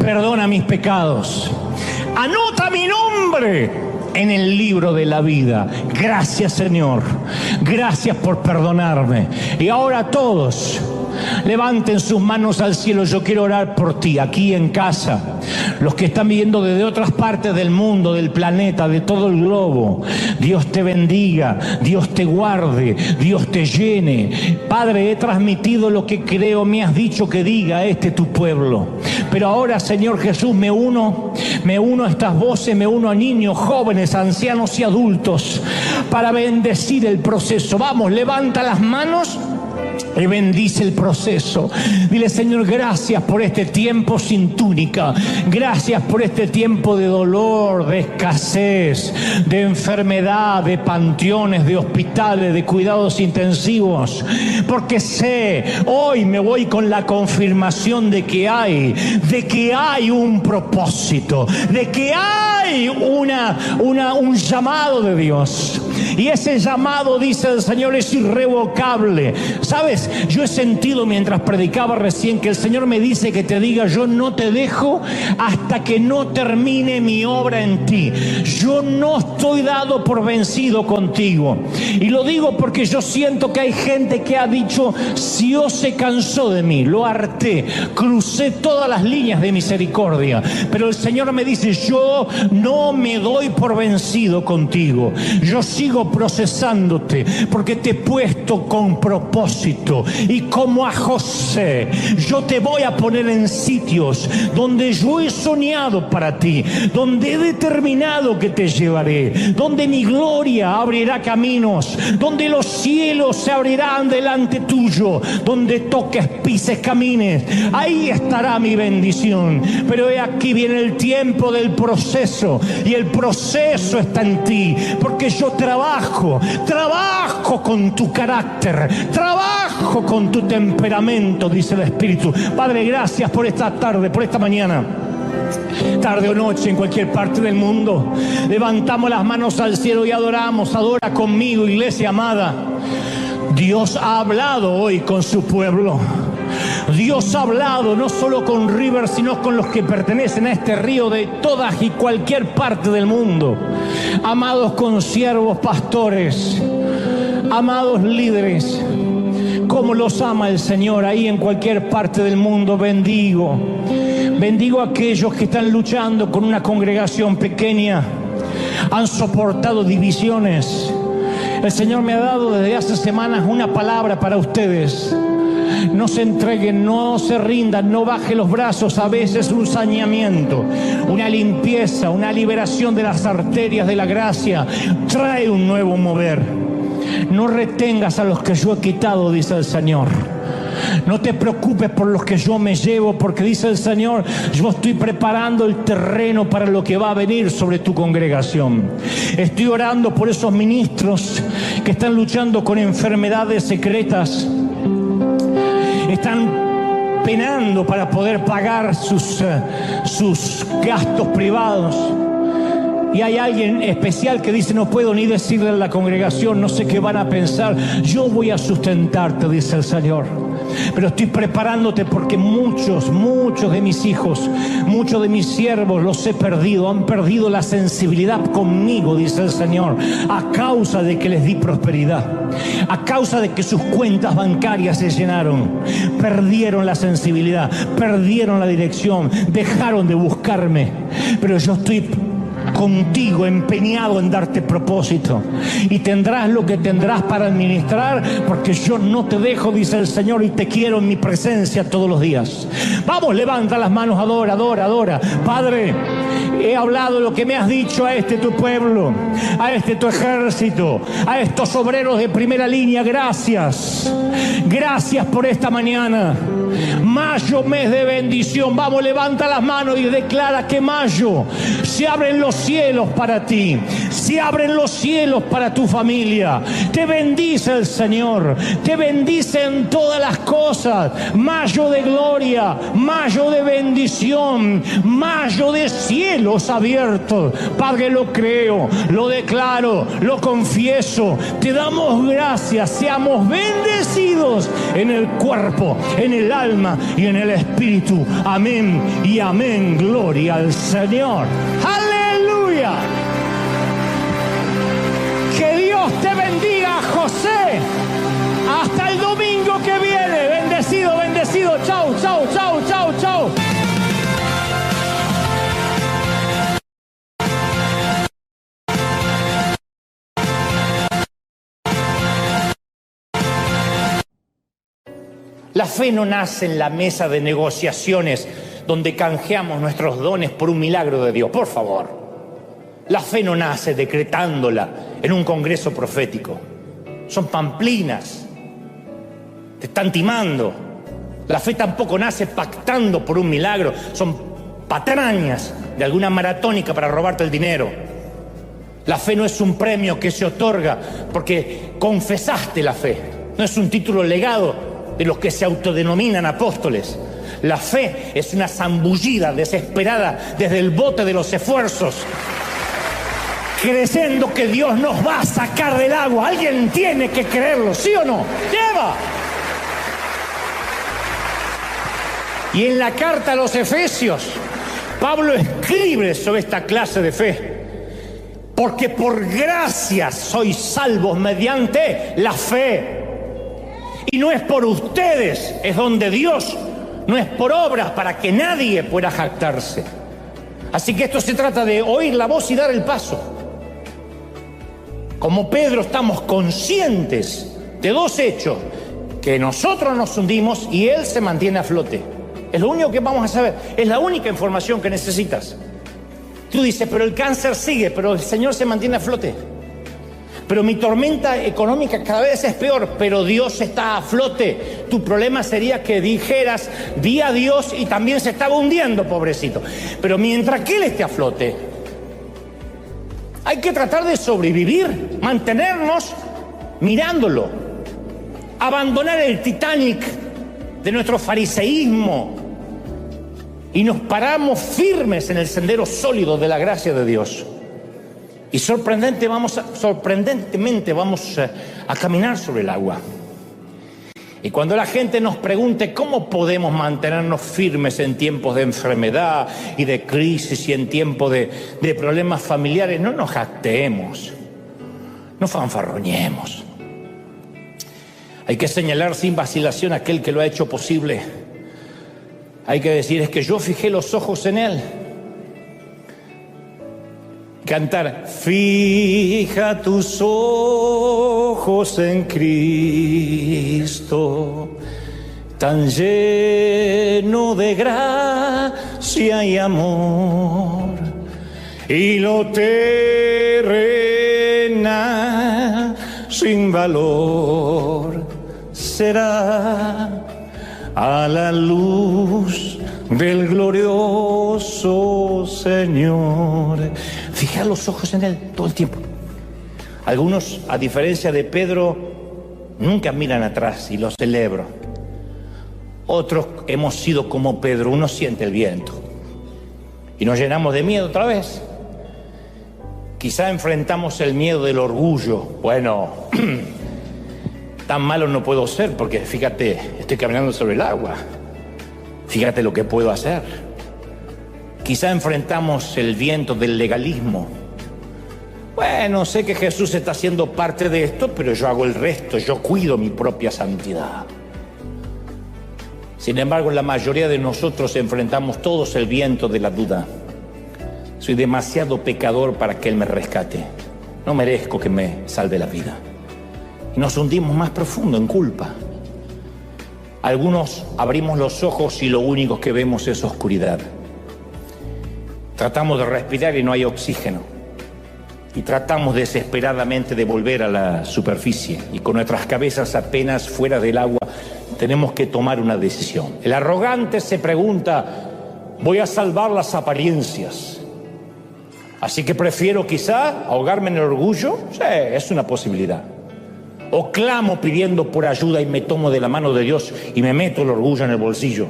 perdona mis pecados, anota mi nombre en el libro de la vida. Gracias, Señor, gracias por perdonarme. Y ahora todos levanten sus manos al cielo. Yo quiero orar por ti, aquí en casa, los que están viviendo desde otras partes del mundo, del planeta, de todo el globo. Dios te bendiga, Dios te guarde, Dios te llene. Padre, he transmitido lo que creo me has dicho que diga tu pueblo. Pero ahora, Señor Jesús, me uno a estas voces, me uno a niños, jóvenes, ancianos y adultos para bendecir el proceso. Vamos, levanta las manos y bendice el proceso. Dile, Señor, gracias por este tiempo sin túnica. Gracias por este tiempo de dolor, de escasez, de enfermedad, de panteones, de hospitales, de cuidados intensivos. Porque sé, hoy me voy con la confirmación de que hay un propósito, de que hay un llamado de Dios. Y ese llamado, dice el Señor, es irrevocable. ¿Sabes? Yo he sentido mientras predicaba recién que el Señor me dice que te diga, yo no te dejo hasta que no termine mi obra en ti. Yo no estoy dado por vencido contigo. Y lo digo porque yo siento que hay gente que ha dicho, Dios se cansó de mí, lo harté, crucé todas las líneas de misericordia. Pero el Señor me dice, yo no me doy por vencido contigo. Yo sigo procesándote porque te he puesto con propósito. Y como a José, yo te voy a poner en sitios donde yo he soñado para ti, donde he determinado que te llevaré, donde mi gloria abrirá caminos, donde los cielos se abrirán delante tuyo, donde toques, pises, camines. Ahí estará mi bendición. Pero he aquí viene el tiempo del proceso, y el proceso está en ti, porque yo trabajo con tu carácter, trabajo con tu temperamento, dice el Espíritu. Padre, gracias por esta tarde, por esta mañana, tarde o noche, en cualquier parte del mundo. Levantamos las manos al cielo y adoramos. Adora conmigo, iglesia amada. Dios ha hablado hoy con su pueblo. Dios ha hablado no solo con River, sino con los que pertenecen a este río de todas y cualquier parte del mundo. Amados consiervos pastores, amados líderes, cómo los ama el Señor ahí en cualquier parte del mundo. Bendigo a aquellos que están luchando con una congregación pequeña, han soportado divisiones. El Señor me ha dado desde hace semanas una palabra para ustedes. No se entreguen, no se rindan, no baje los brazos. A veces un saneamiento, una limpieza, una liberación de las arterias de la gracia trae un nuevo mover. No retengas a los que yo he quitado, dice el Señor. No te preocupes por los que yo me llevo, porque dice el Señor, yo estoy preparando el terreno para lo que va a venir sobre tu congregación. Estoy orando por esos ministros que están luchando con enfermedades secretas. Están penando para poder pagar sus gastos privados. Y hay alguien especial que dice, no puedo ni decirle a la congregación, no sé qué van a pensar. Yo voy a sustentarte, dice el Señor. Pero estoy preparándote porque muchos de mis hijos, muchos de mis siervos los he perdido. Han perdido la sensibilidad conmigo, dice el Señor, a causa de que les di prosperidad. A causa de que sus cuentas bancarias se llenaron. Perdieron la sensibilidad, perdieron la dirección, dejaron de buscarme. Pero yo estoy contigo, empeñado en darte propósito, y tendrás lo que tendrás para administrar, porque yo no te dejo, dice el Señor, y te quiero en mi presencia todos los días. Vamos, levanta las manos, adora, adora, adora. Padre, he hablado lo que me has dicho a este tu pueblo, a este tu ejército, a estos obreros de primera línea. Gracias, gracias por esta mañana. Mayo, mes de bendición. Vamos, levanta las manos y declara que mayo se abren los cielos para ti, se abren los cielos para tu familia. Te bendice el Señor, te bendice en todas las cosas. Mayo de gloria, mayo de bendición, mayo de cielos abiertos. Padre, lo creo, lo declaro, lo confieso. Te damos gracias. Seamos bendecidos en el cuerpo, en el alma y en el espíritu. Amén y amén. Gloria al Señor. ¡Aleluya! Que Dios te bendiga, José. Hasta el domingo que viene. Bendecido, bendecido. Chau, chau, chau, chau, chau. La fe no nace en la mesa de negociaciones donde canjeamos nuestros dones por un milagro de Dios. Por favor. La fe no nace decretándola en un congreso profético. Son pamplinas. Te están timando. La fe tampoco nace pactando por un milagro. Son patrañas de alguna maratónica para robarte el dinero. La fe no es un premio que se otorga porque confesaste la fe. No es un título legado de los que se autodenominan apóstoles. La fe es una zambullida desesperada desde el bote de los esfuerzos, creyendo que Dios nos va a sacar del agua. Alguien tiene que creerlo, ¿sí o no? ¡Lleva! Y en la carta a los Efesios, Pablo escribe sobre esta clase de fe. Porque por gracia sois salvos mediante la fe. Y no es por ustedes, es donde Dios, no es por obras para que nadie pueda jactarse. Así que esto se trata de oír la voz y dar el paso. Como Pedro estamos conscientes de dos hechos, que nosotros nos hundimos y él se mantiene a flote. Es lo único que vamos a saber, es la única información que necesitas. Tú dices, pero el cáncer sigue, pero el Señor se mantiene a flote. Pero mi tormenta económica cada vez es peor, pero Dios está a flote. Tu problema sería que dijeras, di a Dios y también se estaba hundiendo, pobrecito. Pero mientras que Él esté a flote, hay que tratar de sobrevivir, mantenernos mirándolo. Abandonar el Titanic de nuestro fariseísmo y nos paramos firmes en el sendero sólido de la gracia de Dios. Y sorprendentemente vamos a caminar sobre el agua. Y cuando la gente nos pregunte cómo podemos mantenernos firmes en tiempos de enfermedad y de crisis y en tiempos de problemas familiares, no nos jactemos, no fanfarroñemos. Hay que señalar sin vacilación a aquel que lo ha hecho posible. Hay que decir, es que yo fijé los ojos en Él. Cantar, fija tus ojos en Cristo, tan lleno de gracia y amor, y lo terrenal sin valor será a la luz del glorioso Señor. Fija los ojos en Él todo el tiempo. Algunos, a diferencia de Pedro, nunca miran atrás y lo celebro. Otros hemos sido como Pedro, uno siente el viento y nos llenamos de miedo otra vez. Quizá enfrentamos el miedo del orgullo. Bueno, tan malo no puedo ser porque fíjate, estoy caminando sobre el agua. Fíjate lo que puedo hacer. Quizá enfrentamos el viento del legalismo. Bueno, sé que Jesús está haciendo parte de esto, pero yo hago el resto, yo cuido mi propia santidad. Sin embargo, la mayoría de nosotros enfrentamos todos el viento de la duda. Soy demasiado pecador para que Él me rescate. No merezco que me salve la vida. Y nos hundimos más profundo en culpa. Algunos abrimos los ojos y lo único que vemos es oscuridad. Tratamos de respirar y no hay oxígeno. Y tratamos desesperadamente de volver a la superficie. Y con nuestras cabezas apenas fuera del agua, tenemos que tomar una decisión. El arrogante se pregunta, voy a salvar las apariencias. Así que prefiero quizá ahogarme en el orgullo. Sí, es una posibilidad. O clamo pidiendo por ayuda y me tomo de la mano de Dios y me meto el orgullo en el bolsillo.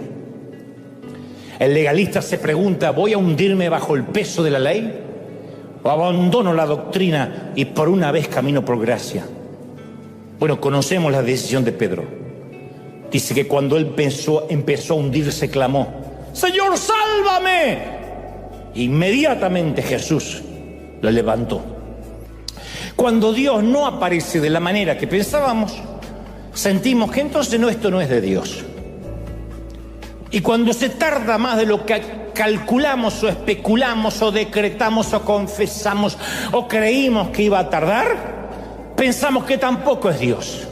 El legalista se pregunta, ¿voy a hundirme bajo el peso de la ley? ¿O abandono la doctrina y por una vez camino por gracia? Bueno, conocemos la decisión de Pedro. Dice que cuando él empezó a hundirse, clamó, ¡Señor, sálvame! Inmediatamente Jesús lo levantó. Cuando Dios no aparece de la manera que pensábamos, sentimos que entonces esto no es de Dios. Y cuando se tarda más de lo que calculamos o especulamos o decretamos o confesamos o creímos que iba a tardar, pensamos que tampoco es Dios.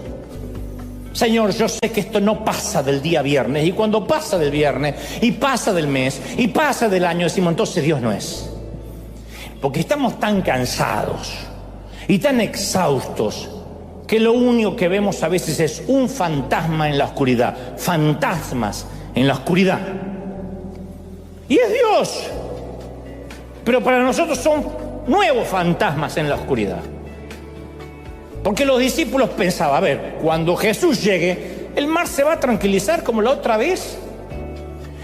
Señor, yo sé que esto no pasa del día viernes, y cuando pasa del viernes y pasa del mes y pasa del año, decimos entonces Dios no es. Porque estamos tan cansados y tan exhaustos que lo único que vemos a veces es un fantasma en la oscuridad, fantasmas en la oscuridad. Y es Dios, pero para nosotros son nuevos fantasmas en la oscuridad. Porque los discípulos pensaban, a ver, cuando Jesús llegue, el mar se va a tranquilizar como la otra vez,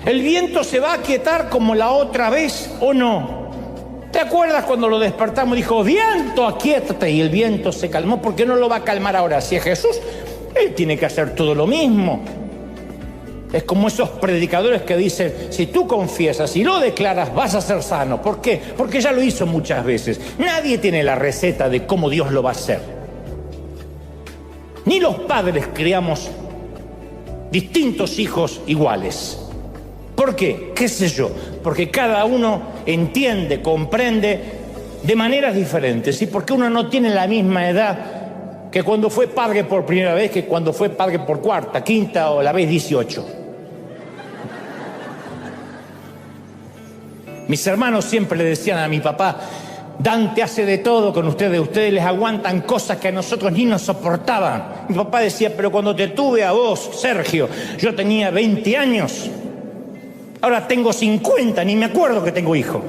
el viento se va a aquietar como la otra vez, ¿o no? ¿Te acuerdas cuando lo despertamos? Dijo, viento, aquíétate, y el viento se calmó. ¿Por qué no lo va a calmar ahora? Si es Jesús, Él tiene que hacer todo lo mismo. Es como esos predicadores que dicen, si tú confiesas y lo declaras, vas a ser sano. ¿Por qué? Porque ya lo hizo muchas veces. Nadie tiene la receta de cómo Dios lo va a hacer. Ni los padres criamos distintos hijos iguales. ¿Por qué? ¿Qué sé yo? Porque cada uno entiende, comprende de maneras diferentes. Y porque uno no tiene la misma edad que cuando fue padre por primera vez, que cuando fue padre por cuarta, quinta o la vez 18. Mis hermanos siempre le decían a mi papá, Dante hace de todo con ustedes les aguantan cosas que a nosotros ni nos soportaban. Mi papá decía, pero cuando te tuve a vos, Sergio, yo tenía 20 años. Ahora tengo 50, ni me acuerdo que tengo hijo.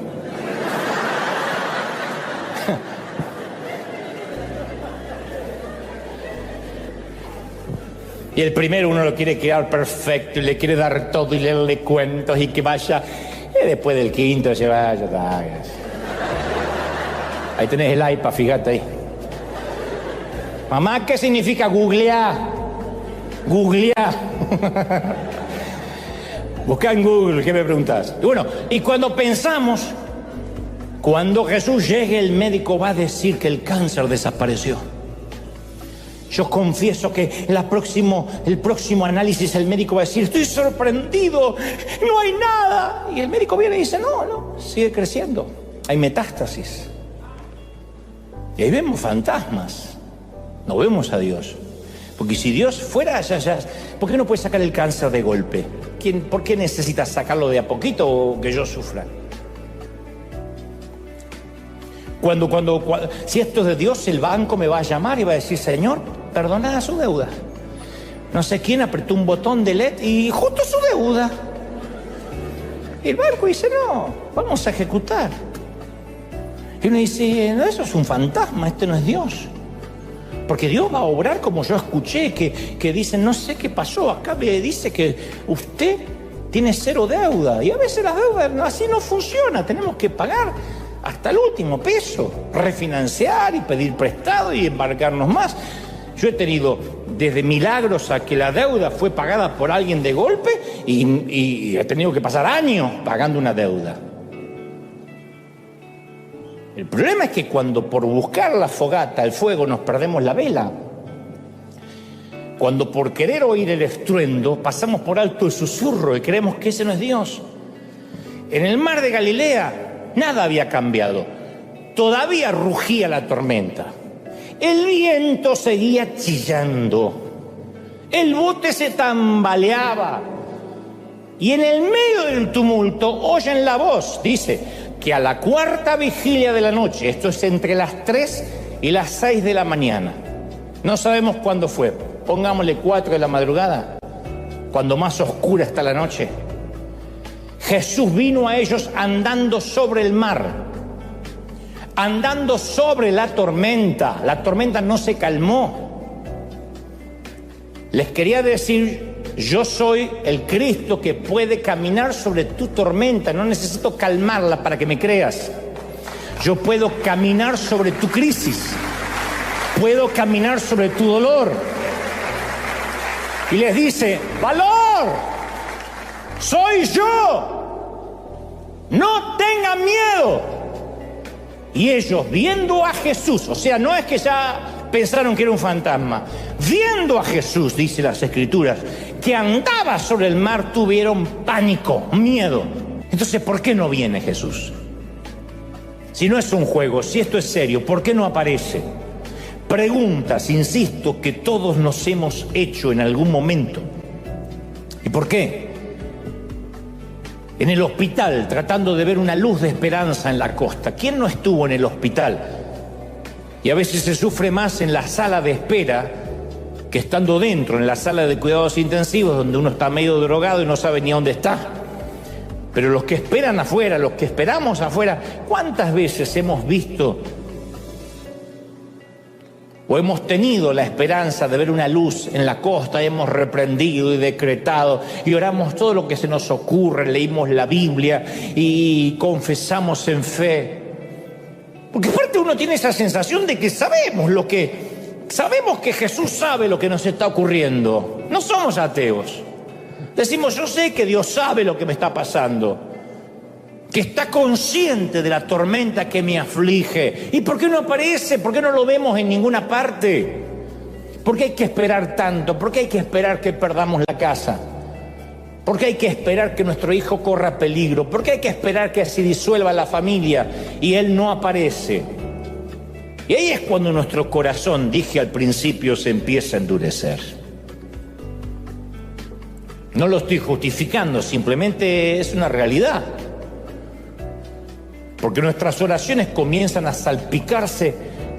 Y el primero uno lo quiere quedar perfecto y le quiere dar todo y leerle cuentos y que vaya. Y después del quinto se vaya. Ahí tenés el iPad, fíjate ahí. Mamá, ¿qué significa googlear? Googlear. Busca en Google, ¿qué me preguntás? Y bueno, y cuando pensamos, cuando Jesús llegue, el médico va a decir que el cáncer desapareció. Yo confieso que el próximo análisis el médico va a decir, estoy sorprendido, no hay nada. Y el médico viene y dice, no, sigue creciendo, hay metástasis. Y ahí vemos fantasmas, no vemos a Dios. Porque si Dios fuera, ya ¿Por qué no puedes sacar el cáncer de golpe? ¿Por qué necesitas sacarlo de a poquito o que yo sufra? Si esto es de Dios, el banco me va a llamar y va a decir, Señor, perdona su deuda. No sé quién apretó un botón de LED y justo su deuda. Y el banco dice, no, vamos a ejecutar. Y uno dice, no, eso es un fantasma, este no es Dios. Porque Dios va a obrar como yo escuché, que dicen, no sé qué pasó, acá me dice que usted tiene 0 deuda. Y a veces las deudas así no funciona, tenemos que pagar hasta el último peso, refinanciar y pedir prestado y embarcarnos más. Yo he tenido desde milagros a que la deuda fue pagada por alguien de golpe y he tenido que pasar años pagando una deuda. El problema es que cuando por buscar la fogata, el fuego, nos perdemos la vela, cuando por querer oír el estruendo pasamos por alto el susurro y creemos que ese no es Dios. En el mar de Galilea nada había cambiado, todavía rugía la tormenta, el viento seguía chillando, el bote se tambaleaba y en el medio del tumulto oyen la voz, dice, que a la 4ª vigilia de la noche, esto es entre las 3 y las 6 de la mañana, no sabemos cuándo fue, pongámosle 4 de la madrugada, cuando más oscura está la noche, Jesús vino a ellos andando sobre el mar, andando sobre la tormenta no se calmó. Les quería decir, yo soy el Cristo que puede caminar sobre tu tormenta, no necesito calmarla para que me creas. Yo puedo caminar sobre tu crisis, puedo caminar sobre tu dolor. Y les dice, valor, soy yo, no tengan miedo. Y ellos viendo a Jesús, o sea, no es que ya pensaron que era un fantasma, viendo a Jesús, dice las Escrituras, que andaba sobre el mar, tuvieron pánico, miedo. Entonces, ¿por qué no viene Jesús? Si no es un juego, si esto es serio, ¿por qué no aparece? Preguntas, insisto, que todos nos hemos hecho en algún momento. ¿Y por qué? En el hospital, tratando de ver una luz de esperanza en la costa. ¿Quién no estuvo en el hospital? Y a veces se sufre más en la sala de espera que estando dentro, en la sala de cuidados intensivos, donde uno está medio drogado y no sabe ni dónde está. Pero los que esperan afuera, los que esperamos afuera, ¿cuántas veces hemos visto o hemos tenido la esperanza de ver una luz en la costa, hemos reprendido y decretado y oramos todo lo que se nos ocurre, leímos la Biblia y confesamos en fe? Porque aparte uno tiene esa sensación de que sabemos que Jesús sabe lo que nos está ocurriendo. No somos ateos. Decimos, yo sé que Dios sabe lo que me está pasando, que está consciente de la tormenta que me aflige. ¿Y por qué no aparece? ¿Por qué no lo vemos en ninguna parte? ¿Por qué hay que esperar tanto? ¿Por qué hay que esperar que perdamos la casa? ¿Por qué hay que esperar que nuestro hijo corra peligro? ¿Por qué hay que esperar que se disuelva la familia y él no aparece? Y ahí es cuando nuestro corazón, dije al principio, se empieza a endurecer. No lo estoy justificando, simplemente es una realidad. Porque nuestras oraciones comienzan a salpicarse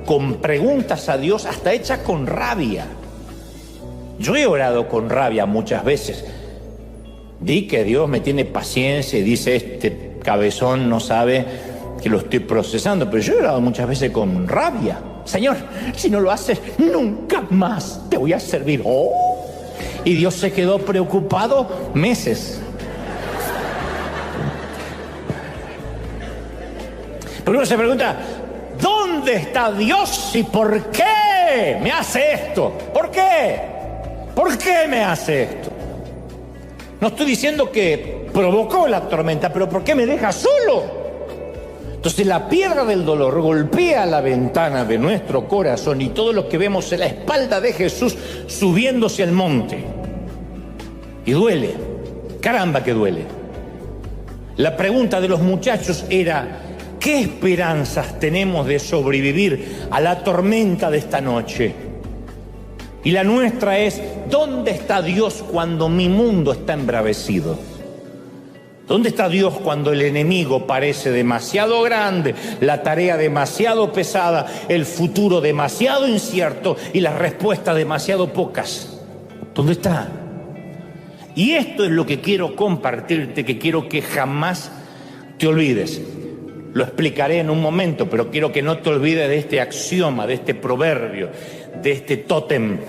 con preguntas a Dios, hasta hechas con rabia. Yo he orado con rabia muchas veces. Di que Dios me tiene paciencia y dice, este cabezón no sabe que lo estoy procesando. Pero yo he orado muchas veces con rabia. Señor, si no lo haces, nunca más te voy a servir. Oh. Y Dios se quedó preocupado meses. Pero uno se pregunta, ¿dónde está Dios y por qué me hace esto? ¿Por qué? ¿Por qué me hace esto? No estoy diciendo que provocó la tormenta, pero ¿por qué me deja solo? Entonces la piedra del dolor golpea la ventana de nuestro corazón y todo lo que vemos es la espalda de Jesús subiéndose al monte. Y duele, caramba que duele. La pregunta de los muchachos era, ¿qué esperanzas tenemos de sobrevivir a la tormenta de esta noche? Y la nuestra es: ¿dónde está Dios cuando mi mundo está embravecido? ¿Dónde está Dios cuando el enemigo parece demasiado grande, la tarea demasiado pesada, el futuro demasiado incierto y las respuestas demasiado pocas? ¿Dónde está? Y esto es lo que quiero compartirte, que quiero que jamás te olvides. Lo explicaré en un momento, pero quiero que no te olvides de este axioma, de este proverbio, de este tótem.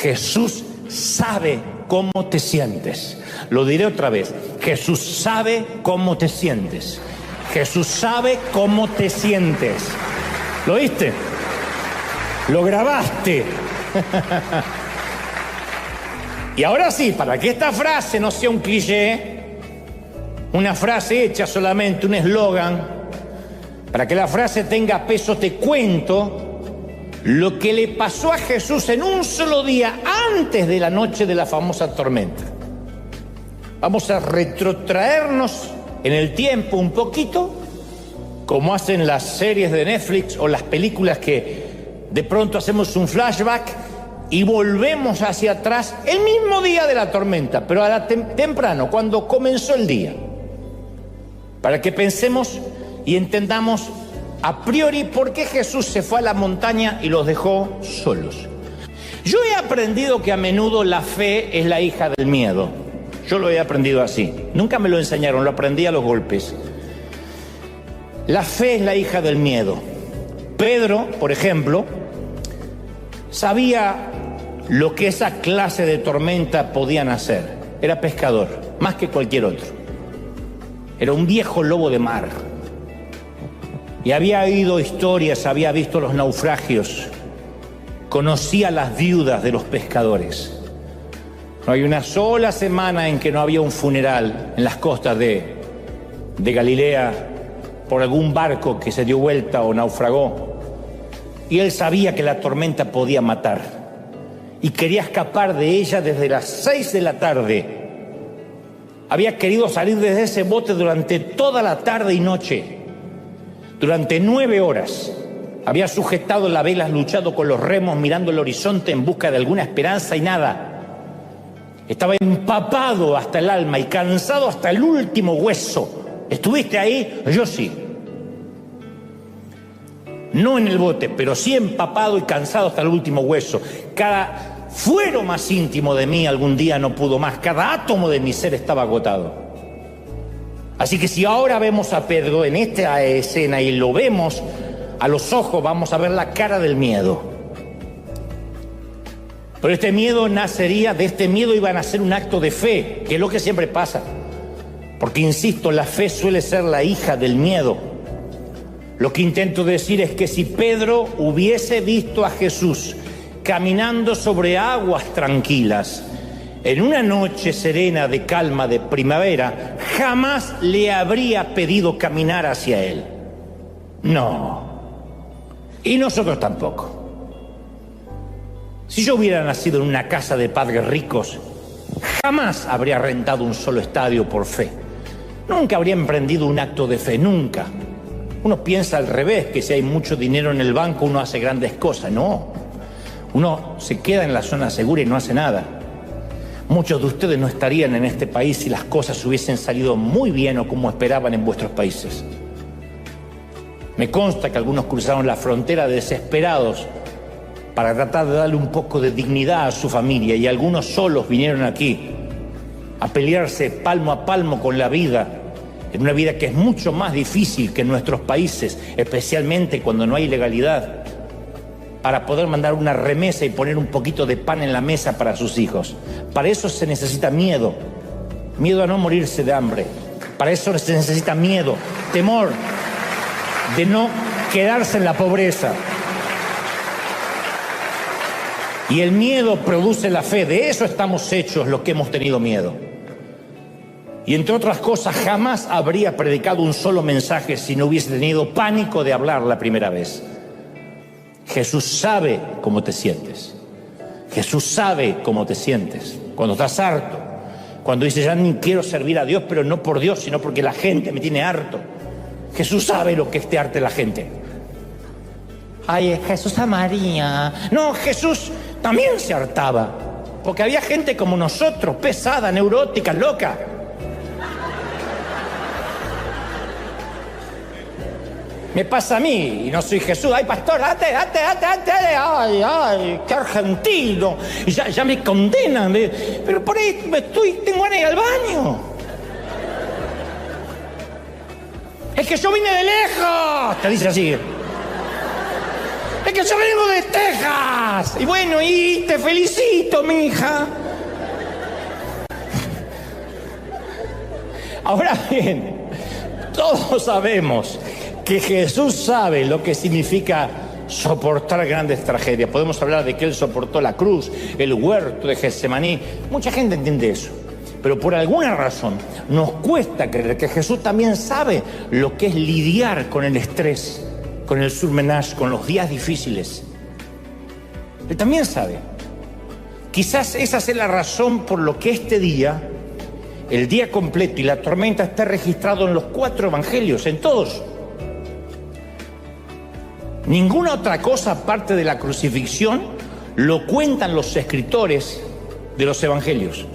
Jesús sabe cómo te sientes. Lo diré otra vez. Jesús sabe cómo te sientes. Jesús sabe cómo te sientes. ¿Lo oíste? Lo grabaste. Y ahora sí, para que esta frase no sea un cliché, una frase hecha solamente, un eslogan, para que la frase tenga peso, te cuento lo que le pasó a Jesús en un solo día antes de la noche de la famosa tormenta. Vamos a retrotraernos en el tiempo un poquito, como hacen las series de Netflix o las películas que de pronto hacemos un flashback y volvemos hacia atrás el mismo día de la tormenta, pero temprano, cuando comenzó el día, para que pensemos y entendamos a priori por qué Jesús se fue a la montaña y los dejó solos. Yo he aprendido que a menudo la fe es la hija del miedo. Yo lo he aprendido así. Nunca me lo enseñaron, lo aprendí a los golpes. La fe es la hija del miedo. Pedro, por ejemplo, sabía lo que esa clase de tormenta podían hacer. Era pescador, más que cualquier otro. Era un viejo lobo de mar. Y había oído historias, había visto los naufragios, conocía las viudas de los pescadores. No hay una sola semana en que no había un funeral en las costas de Galilea por algún barco que se dio vuelta o naufragó. Y él sabía que la tormenta podía matar y quería escapar de ella desde las 6 de la tarde. Había querido salir desde ese bote durante toda la tarde y noche. Durante 9 horas había sujetado la vela, luchado con los remos, mirando el horizonte en busca de alguna esperanza y nada. Estaba empapado hasta el alma y cansado hasta el último hueso. ¿Estuviste ahí? Yo sí. No en el bote, pero sí empapado y cansado hasta el último hueso. Cada fuero más íntimo de mí algún día no pudo más. Cada átomo de mi ser estaba agotado. Así que si ahora vemos a Pedro en esta escena y lo vemos a los ojos, vamos a ver la cara del miedo. Pero este miedo nacería, de este miedo iba a nacer un acto de fe, que es lo que siempre pasa. Porque, insisto, la fe suele ser la hija del miedo. Lo que intento decir es que si Pedro hubiese visto a Jesús caminando sobre aguas tranquilas, en una noche serena de calma de primavera, jamás le habría pedido caminar hacia él. No. Y nosotros tampoco. Si yo hubiera nacido en una casa de padres ricos, jamás habría rentado un solo estadio por fe. Nunca habría emprendido un acto de fe, nunca. Uno piensa al revés, que si hay mucho dinero en el banco uno hace grandes cosas. No. Uno se queda en la zona segura y no hace nada. Muchos de ustedes no estarían en este país si las cosas hubiesen salido muy bien o como esperaban en vuestros países. Me consta que algunos cruzaron la frontera desesperados para tratar de darle un poco de dignidad a su familia, y algunos solos vinieron aquí a pelearse palmo a palmo con la vida, en una vida que es mucho más difícil que en nuestros países, especialmente cuando no hay legalidad, para poder mandar una remesa y poner un poquito de pan en la mesa para sus hijos. Para eso se necesita miedo, miedo a no morirse de hambre. Para eso se necesita miedo, temor de no quedarse en la pobreza. Y el miedo produce la fe. De eso estamos hechos los que hemos tenido miedo. Y entre otras cosas, jamás habría predicado un solo mensaje si no hubiese tenido pánico de hablar la primera vez. Jesús sabe cómo te sientes. Jesús sabe cómo te sientes. Cuando estás harto, cuando dices ya ni quiero servir a Dios, pero no por Dios, sino porque la gente me tiene harto. Jesús sabe lo que es te harte la gente. ay, Jesús a María. No, Jesús también se hartaba, porque había gente como nosotros, pesada, neurótica, loca. Me pasa a mí, y no soy Jesús. Ay, pastor, date. Ay, qué argentino. Y ya me condenan. Pero por ahí tengo ganas de ir al baño. Es que yo vine de lejos, te dice así. Es que yo vengo de Texas. Y bueno, y te felicito, mija. Ahora bien, todos sabemos que Jesús sabe lo que significa soportar grandes tragedias. Podemos hablar de que Él soportó la cruz, el huerto de Getsemaní. Mucha gente entiende eso. Pero por alguna razón nos cuesta creer que Jesús también sabe lo que es lidiar con el estrés, con el surmenage, con los días difíciles. Él también sabe. Quizás esa sea la razón por lo que este día, el día completo y la tormenta está registrado en los 4 evangelios, en todos. Ninguna otra cosa aparte de la crucifixión lo cuentan los escritores de los evangelios.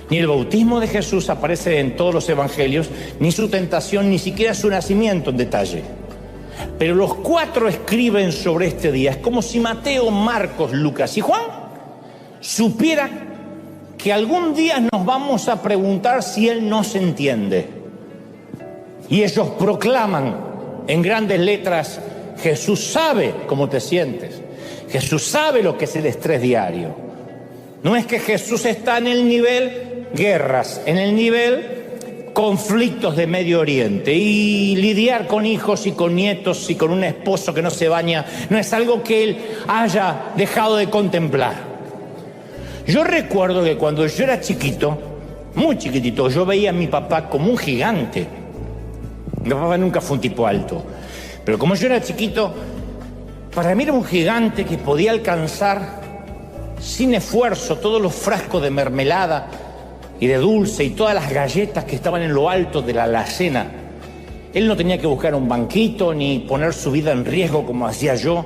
Ni el bautismo de Jesús aparece en todos los evangelios, ni su tentación, ni siquiera su nacimiento en detalle. Pero los 4 escriben sobre este día. Es como si Mateo, Marcos, Lucas y Juan supieran que algún día nos vamos a preguntar si Él nos entiende. Y ellos proclaman en grandes letras: Jesús sabe cómo te sientes. Jesús sabe lo que es el estrés diario. No es que Jesús está en el nivel guerras, en el nivel conflictos de Medio Oriente, y lidiar con hijos y con nietos y con un esposo que no se baña no es algo que Él haya dejado de contemplar. Yo recuerdo que cuando yo era chiquito, muy chiquitito, yo veía a mi papá como un gigante. Mi papá nunca fue un tipo alto, pero como yo era chiquito, para mí era un gigante que podía alcanzar sin esfuerzo todos los frascos de mermelada y de dulce y todas las galletas que estaban en lo alto de la alacena. Él no tenía que buscar un banquito ni poner su vida en riesgo como hacía yo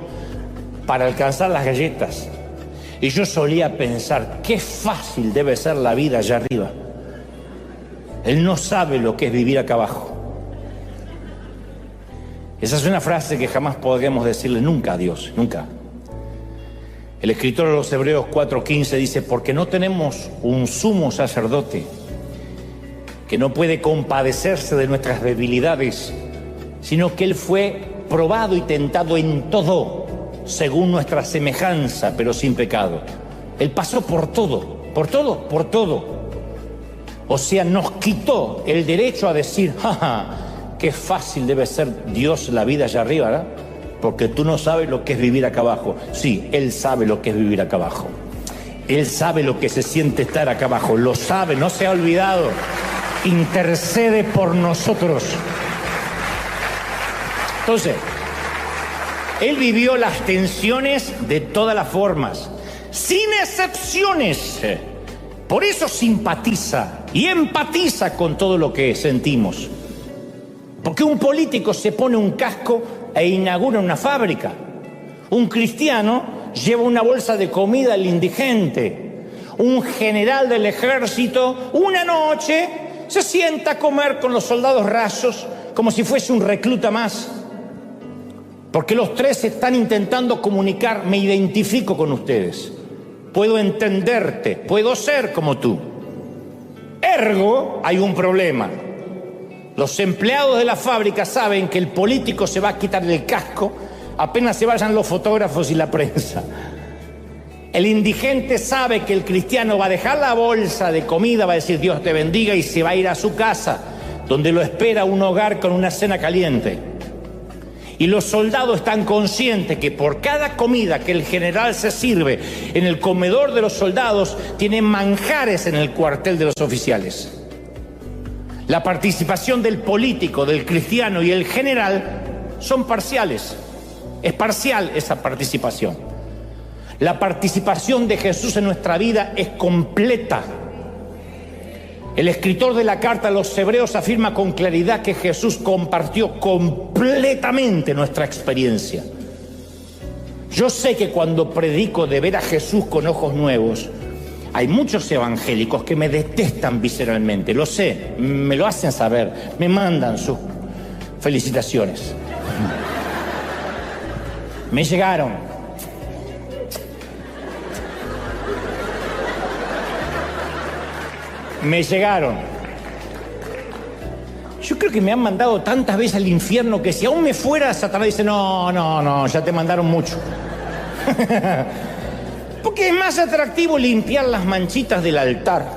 para alcanzar las galletas. Y yo solía pensar, qué fácil debe ser la vida allá arriba. Él no sabe lo que es vivir acá abajo. Esa es una frase que jamás podremos decirle nunca a Dios, nunca. El escritor de los Hebreos 4:15 dice: porque no tenemos un sumo sacerdote que no puede compadecerse de nuestras debilidades, sino que Él fue probado y tentado en todo, según nuestra semejanza, pero sin pecado. Él pasó por todo, por todo, por todo. O sea, nos quitó el derecho a decir, jaja, qué fácil debe ser Dios la vida allá arriba, ¿verdad? Porque tú no sabes lo que es vivir acá abajo. Sí, Él sabe lo que es vivir acá abajo. Él sabe lo que se siente estar acá abajo. Lo sabe, no se ha olvidado. Intercede por nosotros. Entonces, Él vivió las tensiones de todas las formas, sin excepciones. Por eso simpatiza y empatiza con todo lo que sentimos. Porque un político se pone un casco e inaugura una fábrica. Un cristiano lleva una bolsa de comida al indigente. Un general del ejército una noche se sienta a comer con los soldados rasos como si fuese un recluta más. Porque los 3 están intentando comunicar: me identifico con ustedes, puedo entenderte, puedo ser como tú. Ergo, hay un problema. Los empleados de la fábrica saben que el político se va a quitar el casco apenas se vayan los fotógrafos y la prensa. El indigente sabe que el cristiano va a dejar la bolsa de comida, va a decir Dios te bendiga, y se va a ir a su casa, donde lo espera un hogar con una cena caliente. Y los soldados están conscientes que por cada comida que el general se sirve en el comedor de los soldados, tienen manjares en el cuartel de los oficiales. La participación del político, del cristiano y el general son parciales. Es parcial esa participación. La participación de Jesús en nuestra vida es completa. El escritor de la carta a los Hebreos afirma con claridad que Jesús compartió completamente nuestra experiencia. Yo sé que cuando predico de ver a Jesús con ojos nuevos, hay muchos evangélicos que me detestan visceralmente, lo sé, me lo hacen saber, me mandan sus felicitaciones. Me llegaron. Yo creo que me han mandado tantas veces al infierno que si aún me fuera, Satanás dice, no, ya te mandaron mucho. Porque es más atractivo limpiar las manchitas del altar.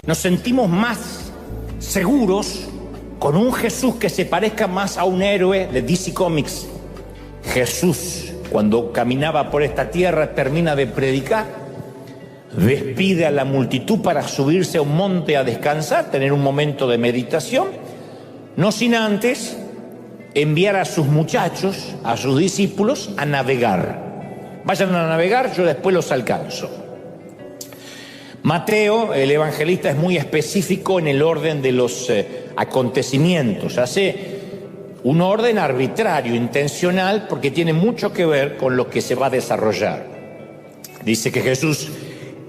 Nos sentimos más seguros con un Jesús que se parezca más a un héroe de DC Comics. Jesús, cuando caminaba por esta tierra, termina de predicar, despide a la multitud para subirse a un monte a descansar, tener un momento de meditación, no sin antes enviar a sus muchachos, a sus discípulos, a navegar. Vayan a navegar, yo después los alcanzo. Mateo, el evangelista, es muy específico en el orden de los acontecimientos. Hace un orden arbitrario, intencional, porque tiene mucho que ver con lo que se va a desarrollar. Dice que Jesús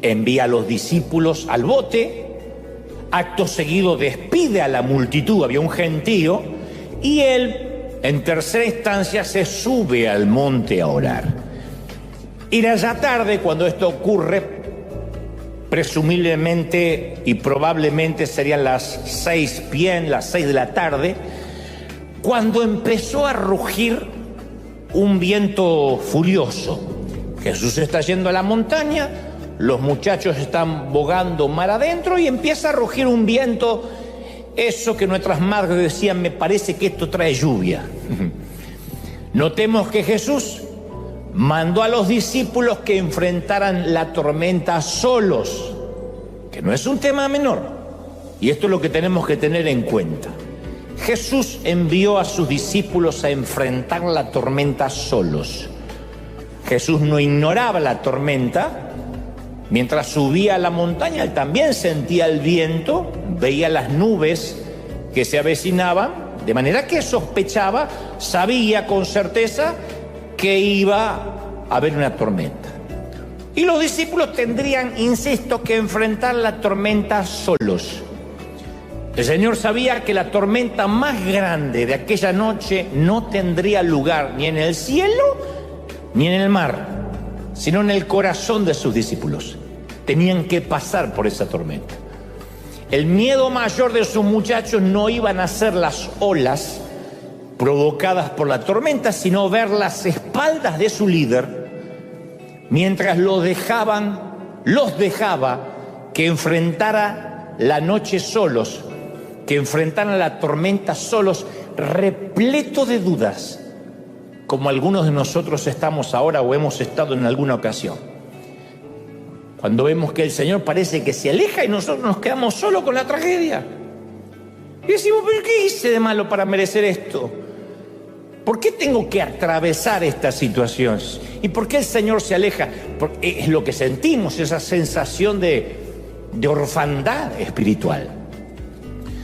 envía a los discípulos al bote, acto seguido despide a la multitud, había un gentío, y él, en tercera instancia, se sube al monte a orar. Era ya tarde cuando esto ocurre, presumiblemente y probablemente serían las 6 p.m., las 6 de la tarde, cuando empezó a rugir un viento furioso. Jesús está yendo a la montaña, los muchachos están bogando mar adentro y empieza a rugir un viento, eso que nuestras madres decían, me parece que esto trae lluvia. Notemos que Jesús mandó a los discípulos que enfrentaran la tormenta solos, que no es un tema menor, y esto es lo que tenemos que tener en cuenta. Jesús envió a sus discípulos a enfrentar la tormenta solos. Jesús no ignoraba la tormenta. Mientras subía a la montaña, él también sentía el viento, veía las nubes que se avecinaban, de manera que sospechaba, sabía con certeza que iba a haber una tormenta. Y los discípulos tendrían, insisto, que enfrentar la tormenta solos. El Señor sabía que la tormenta más grande de aquella noche no tendría lugar ni en el cielo ni en el mar, sino en el corazón de sus discípulos. Tenían que pasar por esa tormenta. El miedo mayor de sus muchachos no iban a ser las olas provocadas por la tormenta, sino ver las espaldas de su líder mientras los dejaba que enfrentara la noche solos, que enfrentaran la tormenta solos, repleto de dudas, como algunos de nosotros estamos ahora o hemos estado en alguna ocasión. Cuando vemos que el Señor parece que se aleja y nosotros nos quedamos solos con la tragedia. Y decimos, ¿pero qué hice de malo para merecer esto? ¿Por qué tengo que atravesar estas situaciones? ¿Y por qué el Señor se aleja? Porque es lo que sentimos, esa sensación de orfandad espiritual.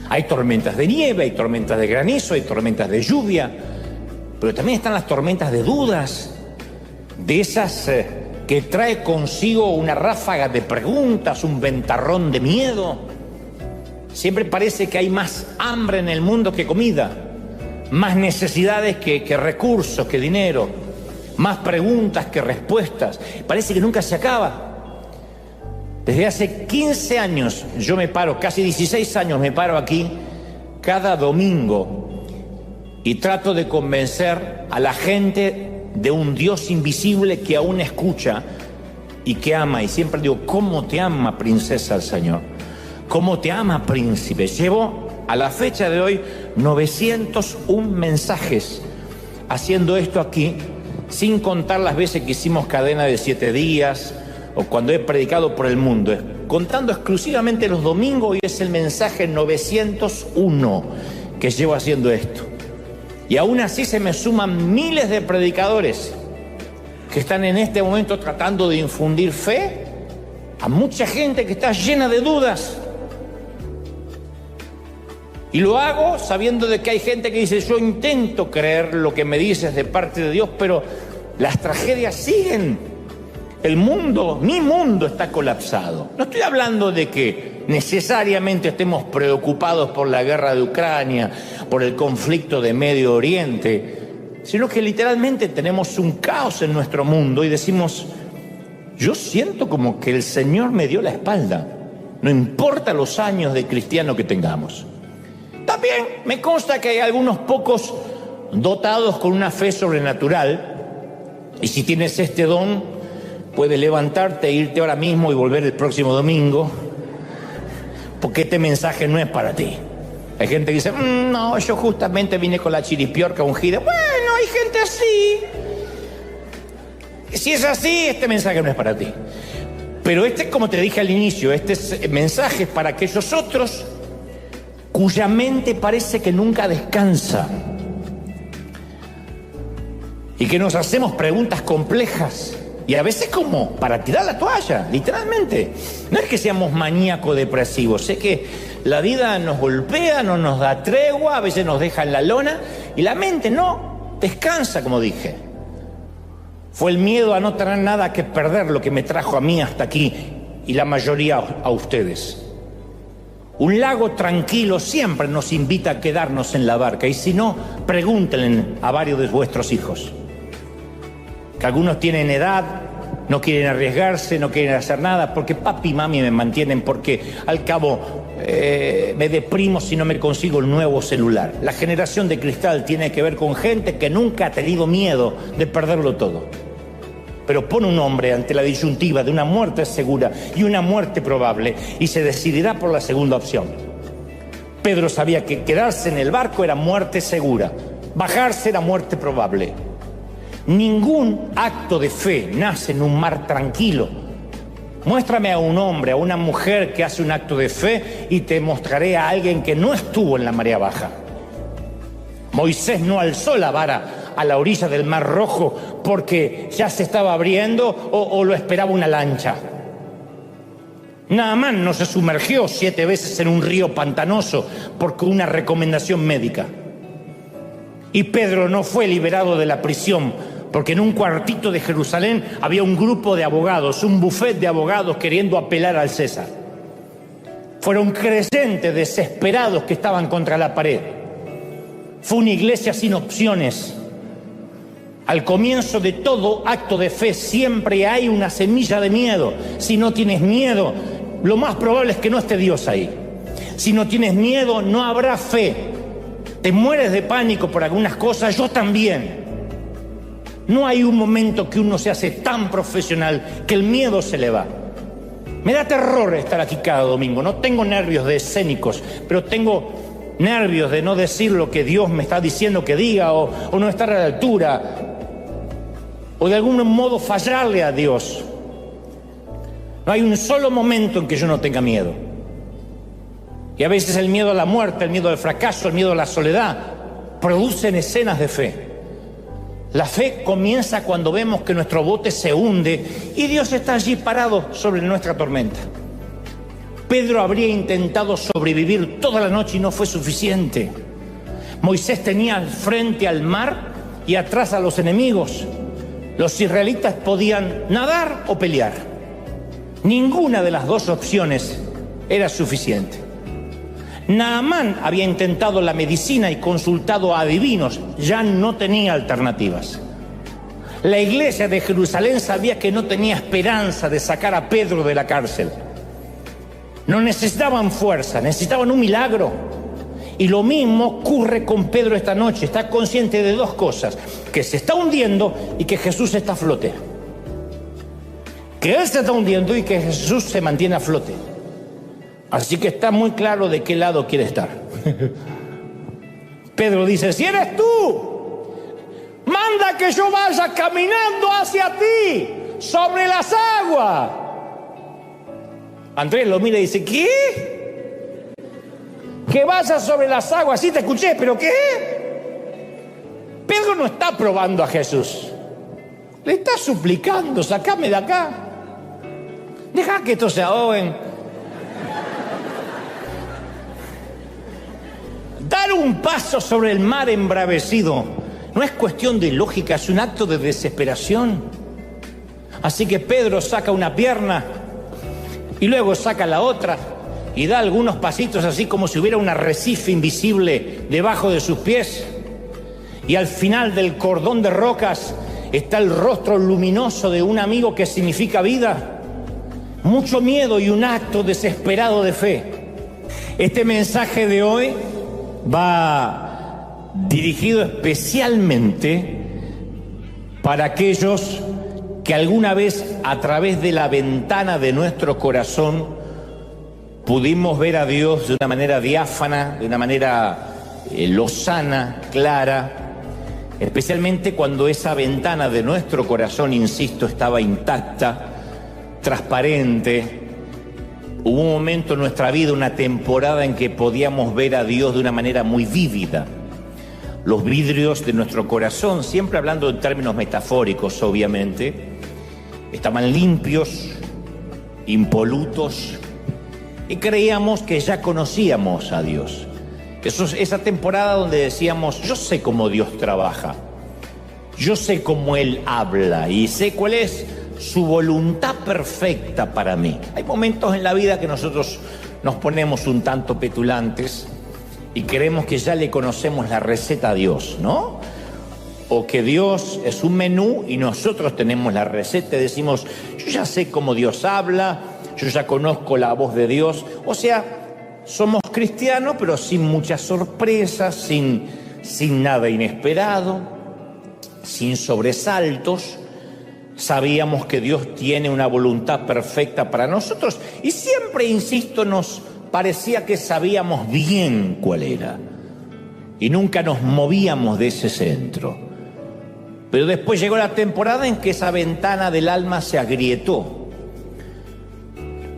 Hay tormentas de nieve, hay tormentas de granizo, hay tormentas de lluvia, pero también están las tormentas de dudas, de esas que trae consigo una ráfaga de preguntas, un ventarrón de miedo. Siempre parece que hay más hambre en el mundo que comida, más necesidades que recursos, que dinero, más preguntas que respuestas. Parece que nunca se acaba. Desde hace 15 años yo me paro, casi 16 años me paro aquí cada domingo y trato de convencer a la gente de un Dios invisible que aún escucha y que ama. Y siempre digo, ¿cómo te ama, princesa, el Señor? ¿Cómo te ama, príncipe? Llevo a la fecha de hoy 901 mensajes haciendo esto aquí, sin contar las veces que hicimos cadena de 7 días o cuando he predicado por el mundo. Contando exclusivamente los domingos, y es el mensaje 901 que llevo haciendo esto. Y aún así se me suman miles de predicadores que están en este momento tratando de infundir fe a mucha gente que está llena de dudas. Y lo hago sabiendo de que hay gente que dice, yo intento creer lo que me dices de parte de Dios, pero Las tragedias siguen. El mundo, mi mundo está colapsado. No estoy hablando de que necesariamente estemos preocupados por la guerra de Ucrania, por el conflicto de Medio Oriente, sino que literalmente tenemos un caos en nuestro mundo y decimos, yo siento como que el Señor me dio la espalda, no importa los años de cristiano que tengamos. También me consta que hay algunos pocos dotados con una fe sobrenatural, y si tienes este don, puedes levantarte e irte ahora mismo y volver el próximo domingo, porque este mensaje no es para ti. Hay gente que dice, no, yo justamente vine con la chiripiorca ungida. Bueno, hay gente así. Si es así, este mensaje no es para ti. Pero como te dije al inicio, mensaje es para aquellos otros cuya mente parece que nunca descansa y que nos hacemos preguntas complejas y a veces como para tirar la toalla, literalmente. No es que seamos maníaco depresivos, sé que la vida nos golpea, no nos da tregua, a veces nos deja en la lona y la mente no descansa, como dije. Fue el miedo a no tener nada que perder lo que me trajo a mí hasta aquí y la mayoría a ustedes. Un lago tranquilo siempre nos invita a quedarnos en la barca, y si no, pregúntenle a varios de vuestros hijos, que algunos tienen edad, no quieren arriesgarse, no quieren hacer nada, porque papi y mami me mantienen, porque al cabo me deprimo si no me consigo el nuevo celular. La generación de cristal tiene que ver con gente que nunca ha tenido miedo de perderlo todo, pero pone un hombre ante la disyuntiva de una muerte segura y una muerte probable y se decidirá por la segunda opción. Pedro sabía que quedarse en el barco era muerte segura, bajarse era muerte probable. Ningún acto de fe nace en un mar tranquilo. Muéstrame a un hombre, a una mujer que hace un acto de fe y te mostraré a alguien que no estuvo en la marea baja. Moisés no alzó la vara a la orilla del Mar Rojo porque ya se estaba abriendo o lo esperaba una lancha. Naamán no se sumergió 7 veces en un río pantanoso porque una recomendación médica. Y Pedro no fue liberado de la prisión porque en un cuartito de Jerusalén había un grupo de abogados, un bufete de abogados queriendo apelar al César. Fueron creyentes desesperados que estaban contra la pared. Fue una iglesia sin opciones. Al comienzo de todo acto de fe siempre hay una semilla de miedo. Si no tienes miedo, lo más probable es que no esté Dios ahí. Si no tienes miedo, no habrá fe. Te mueres de pánico por algunas cosas, yo también. No hay un momento que uno se hace tan profesional que el miedo se le va. Me da terror estar aquí cada domingo. No tengo nervios de escénicos, pero tengo nervios de no decir lo que Dios me está diciendo que diga o no estar a la altura o de algún modo fallarle a Dios. No hay un solo momento en que yo no tenga miedo. Y a veces el miedo a la muerte, el miedo al fracaso, el miedo a la soledad producen escenas de fe. La fe comienza cuando vemos que nuestro bote se hunde y Dios está allí parado sobre nuestra tormenta. Pedro habría intentado sobrevivir toda la noche y no fue suficiente. Moisés tenía al frente al mar y atrás a los enemigos. Los israelitas podían nadar o pelear. Ninguna de las dos opciones era suficiente. Naamán había intentado la medicina y consultado a adivinos, ya no tenía alternativas. La iglesia de Jerusalén sabía que no tenía esperanza de sacar a Pedro de la cárcel. No necesitaban fuerza, necesitaban un milagro. Y lo mismo ocurre con Pedro esta noche. Está consciente de dos cosas: que se está hundiendo y que Jesús está a flote. Que él se está hundiendo y que Jesús se mantiene a flote. Así que está muy claro de qué lado quiere estar. Pedro dice: si eres tú, manda que yo vaya caminando hacia ti sobre las aguas. Andrés lo mira y dice: ¿qué? Que vaya sobre las aguas. Sí, te escuché, pero ¿qué? Pedro no está probando a Jesús. Le está suplicando: sacame de acá. Deja que estos se ahoguen. Dar un paso sobre el mar embravecido no es cuestión de lógica, es un acto de desesperación. Así que Pedro saca una pierna y luego saca la otra y da algunos pasitos así como si hubiera un arrecife invisible debajo de sus pies. Y al final del cordón de rocas está el rostro luminoso de un amigo que significa vida, mucho miedo y un acto desesperado de fe. Este mensaje de hoy va dirigido especialmente para aquellos que alguna vez a través de la ventana de nuestro corazón pudimos ver a Dios de una manera diáfana, de una manera lozana, clara, especialmente cuando esa ventana de nuestro corazón, insisto, estaba intacta, transparente. Hubo un momento en nuestra vida, una temporada en que podíamos ver a Dios de una manera muy vívida. Los vidrios de nuestro corazón, siempre hablando en términos metafóricos, obviamente, estaban limpios, impolutos, y creíamos que ya conocíamos a Dios. Esa temporada donde decíamos, yo sé cómo Dios trabaja, yo sé cómo Él habla y sé cuál es su voluntad perfecta para mí. Hay momentos en la vida que nosotros nos ponemos un tanto petulantes y creemos que ya le conocemos la receta a Dios, ¿no? O que Dios es un menú y nosotros tenemos la receta y decimos, yo ya sé cómo Dios habla, yo ya conozco la voz de Dios. O sea, somos cristianos, pero sin muchas sorpresas, sin nada inesperado, sin sobresaltos. Sabíamos que Dios tiene una voluntad perfecta para nosotros y siempre, insisto, nos parecía que sabíamos bien cuál era y nunca nos movíamos de ese centro. Pero después llegó la temporada en que esa ventana del alma se agrietó.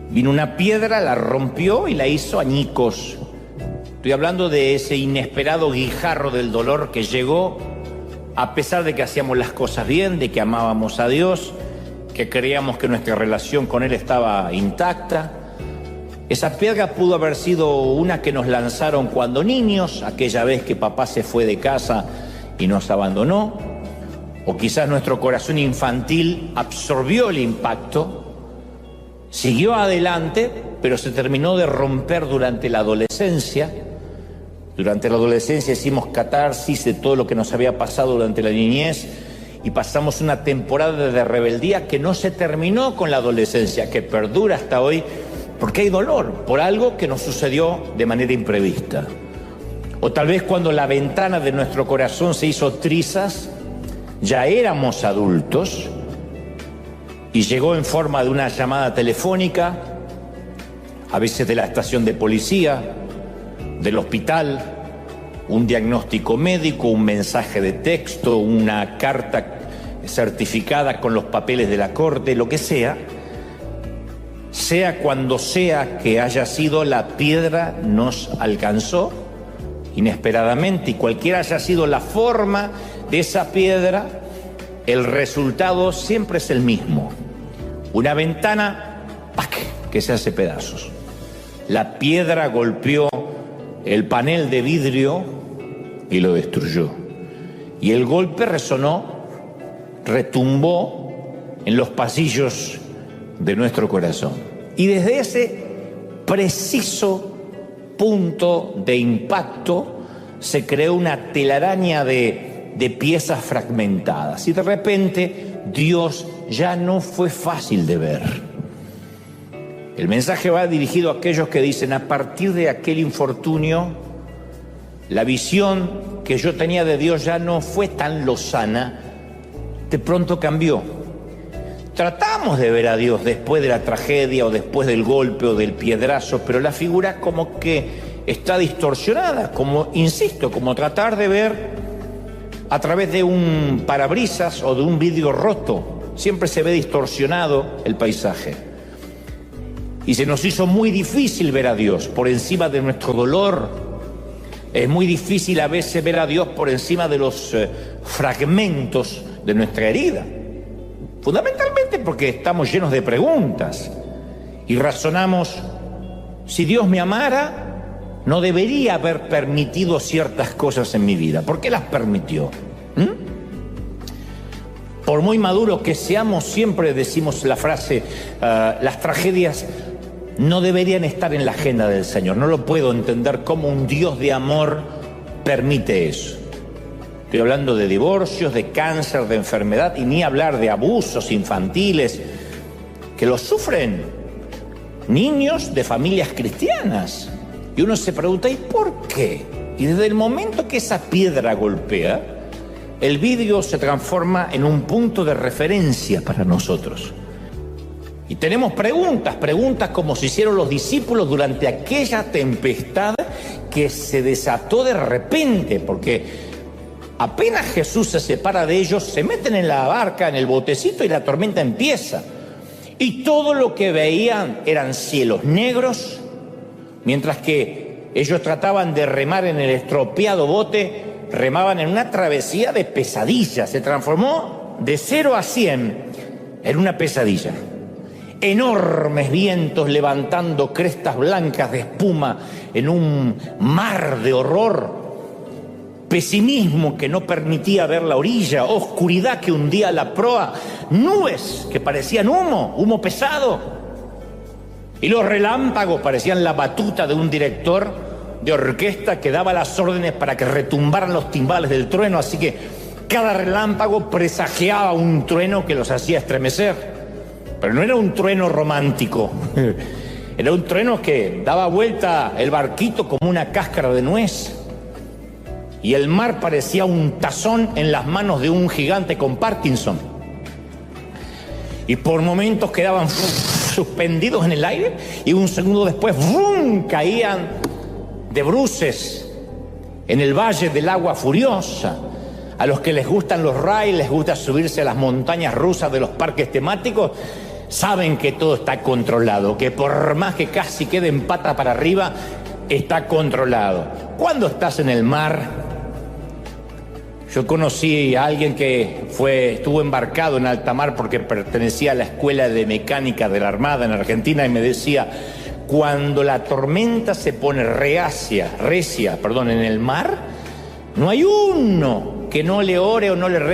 Vino una piedra, la rompió y la hizo añicos. Estoy hablando de ese inesperado guijarro del dolor que llegó a pesar de que hacíamos las cosas bien, de que amábamos a Dios, que creíamos que nuestra relación con Él estaba intacta. Esa piedra pudo haber sido una que nos lanzaron cuando niños, aquella vez que papá se fue de casa y nos abandonó. O quizás nuestro corazón infantil absorbió el impacto, siguió adelante, pero se terminó de romper durante la adolescencia. Durante la adolescencia hicimos catarsis de todo lo que nos había pasado durante la niñez y pasamos una temporada de rebeldía que no se terminó con la adolescencia, que perdura hasta hoy, porque hay dolor por algo que nos sucedió de manera imprevista. O tal vez cuando la ventana de nuestro corazón se hizo trizas, ya éramos adultos y llegó en forma de una llamada telefónica, a veces de la estación de policía, del hospital, un diagnóstico médico, un mensaje de texto, una carta certificada con los papeles de la corte, lo que sea cuando sea que haya sido, la piedra nos alcanzó inesperadamente y cualquiera haya sido la forma de esa piedra, el resultado siempre es el mismo. Una ventana, ¡pac!, que se hace pedazos. La piedra golpeó el panel de vidrio y lo destruyó. Y el golpe resonó, retumbó en los pasillos de nuestro corazón. Y desde ese preciso punto de impacto se creó una telaraña de piezas fragmentadas. Y de repente Dios ya no fue fácil de ver. El mensaje va dirigido a aquellos que dicen, a partir de aquel infortunio, la visión que yo tenía de Dios ya no fue tan lozana, de pronto cambió. Tratamos de ver a Dios después de la tragedia o después del golpe o del piedrazo, pero la figura como que está distorsionada, como, insisto, como tratar de ver a través de un parabrisas o de un vidrio roto. Siempre se ve distorsionado el paisaje. Y se nos hizo muy difícil ver a Dios por encima de nuestro dolor. Es muy difícil a veces ver a Dios por encima de los fragmentos de nuestra herida. Fundamentalmente porque estamos llenos de preguntas y razonamos, si Dios me amara, no debería haber permitido ciertas cosas en mi vida. ¿Por qué las permitió? Por muy maduros que seamos, siempre decimos la frase, las tragedias no deberían estar en la agenda del Señor. No lo puedo entender cómo un Dios de amor permite eso. Estoy hablando de divorcios, de cáncer, de enfermedad, y ni hablar de abusos infantiles que los sufren niños de familias cristianas. Y uno se pregunta, ¿y por qué? Y desde el momento que esa piedra golpea, el vidrio se transforma en un punto de referencia para nosotros. Y tenemos preguntas como se hicieron los discípulos durante aquella tempestad que se desató de repente, porque apenas Jesús se separa de ellos, se meten en la barca, en el botecito, y la tormenta empieza. Y todo lo que veían eran cielos negros, mientras que ellos trataban de remar en el estropeado bote, remaban en una travesía de pesadilla. Se transformó de 0 a 100 en una pesadilla. Enormes vientos levantando crestas blancas de espuma en un mar de horror. Pesimismo que no permitía ver la orilla, oscuridad que hundía la proa, nubes que parecían humo pesado. Y los relámpagos parecían la batuta de un director de orquesta que daba las órdenes para que retumbaran los timbales del trueno, así que cada relámpago presagiaba un trueno que los hacía estremecer. Pero no era un trueno romántico, era un trueno que daba vuelta el barquito como una cáscara de nuez. Y el mar parecía un tazón en las manos de un gigante con Parkinson. Y por momentos quedaban suspendidos en el aire y un segundo después ¡bum!, caían de bruces en el valle del agua furiosa. A los que les gustan los rides, les gusta subirse a las montañas rusas de los parques temáticos, saben que todo está controlado, que por más que casi queden pata para arriba, está controlado. Cuando estás en el mar, yo conocí a alguien que estuvo embarcado en alta mar porque pertenecía a la escuela de mecánica de la Armada en Argentina, y me decía, cuando la tormenta se pone recia, en el mar, no hay uno que no le ore o no le rece